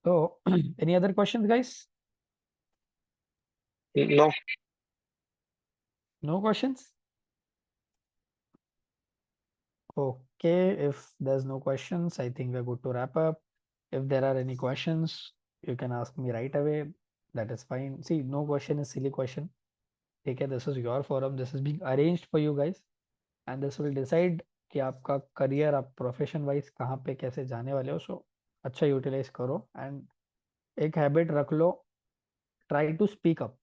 तो any other questions guys? No. No questions? Okay, if there's no questions, I think we're good to wrap up. If there are any questions, you can ask me right away. That is fine. See, no question is silly question. Okay, this is your forum. This is being arranged for you guys, and this will decide कि आपका career आप profession wise कहाँ पे कैसे जाने वाले हो. सो अच्छा यूटिलाइज करो एंड एक हैबिट रख लो, ट्राई टू स्पीक अप.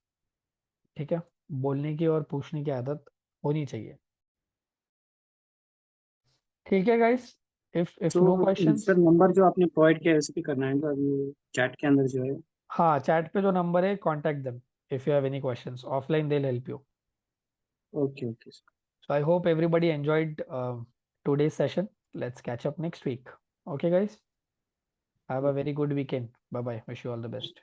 ठीक है, बोलने की और पूछने की आदत होनी चाहिए. ठीक है guys, if no questions. Sir number जो आपने प्रोवाइड किया है उसी पे करना है तो अभी चैट के अंदर जो है. हाँ, चैट पे जो नंबर है contact them if you have any questions. Offline they will help you. Okay okay. So I hope everybody enjoyed today's session. Let's catch up next week. Okay guys, have a very good weekend. Bye bye, wish you all the best.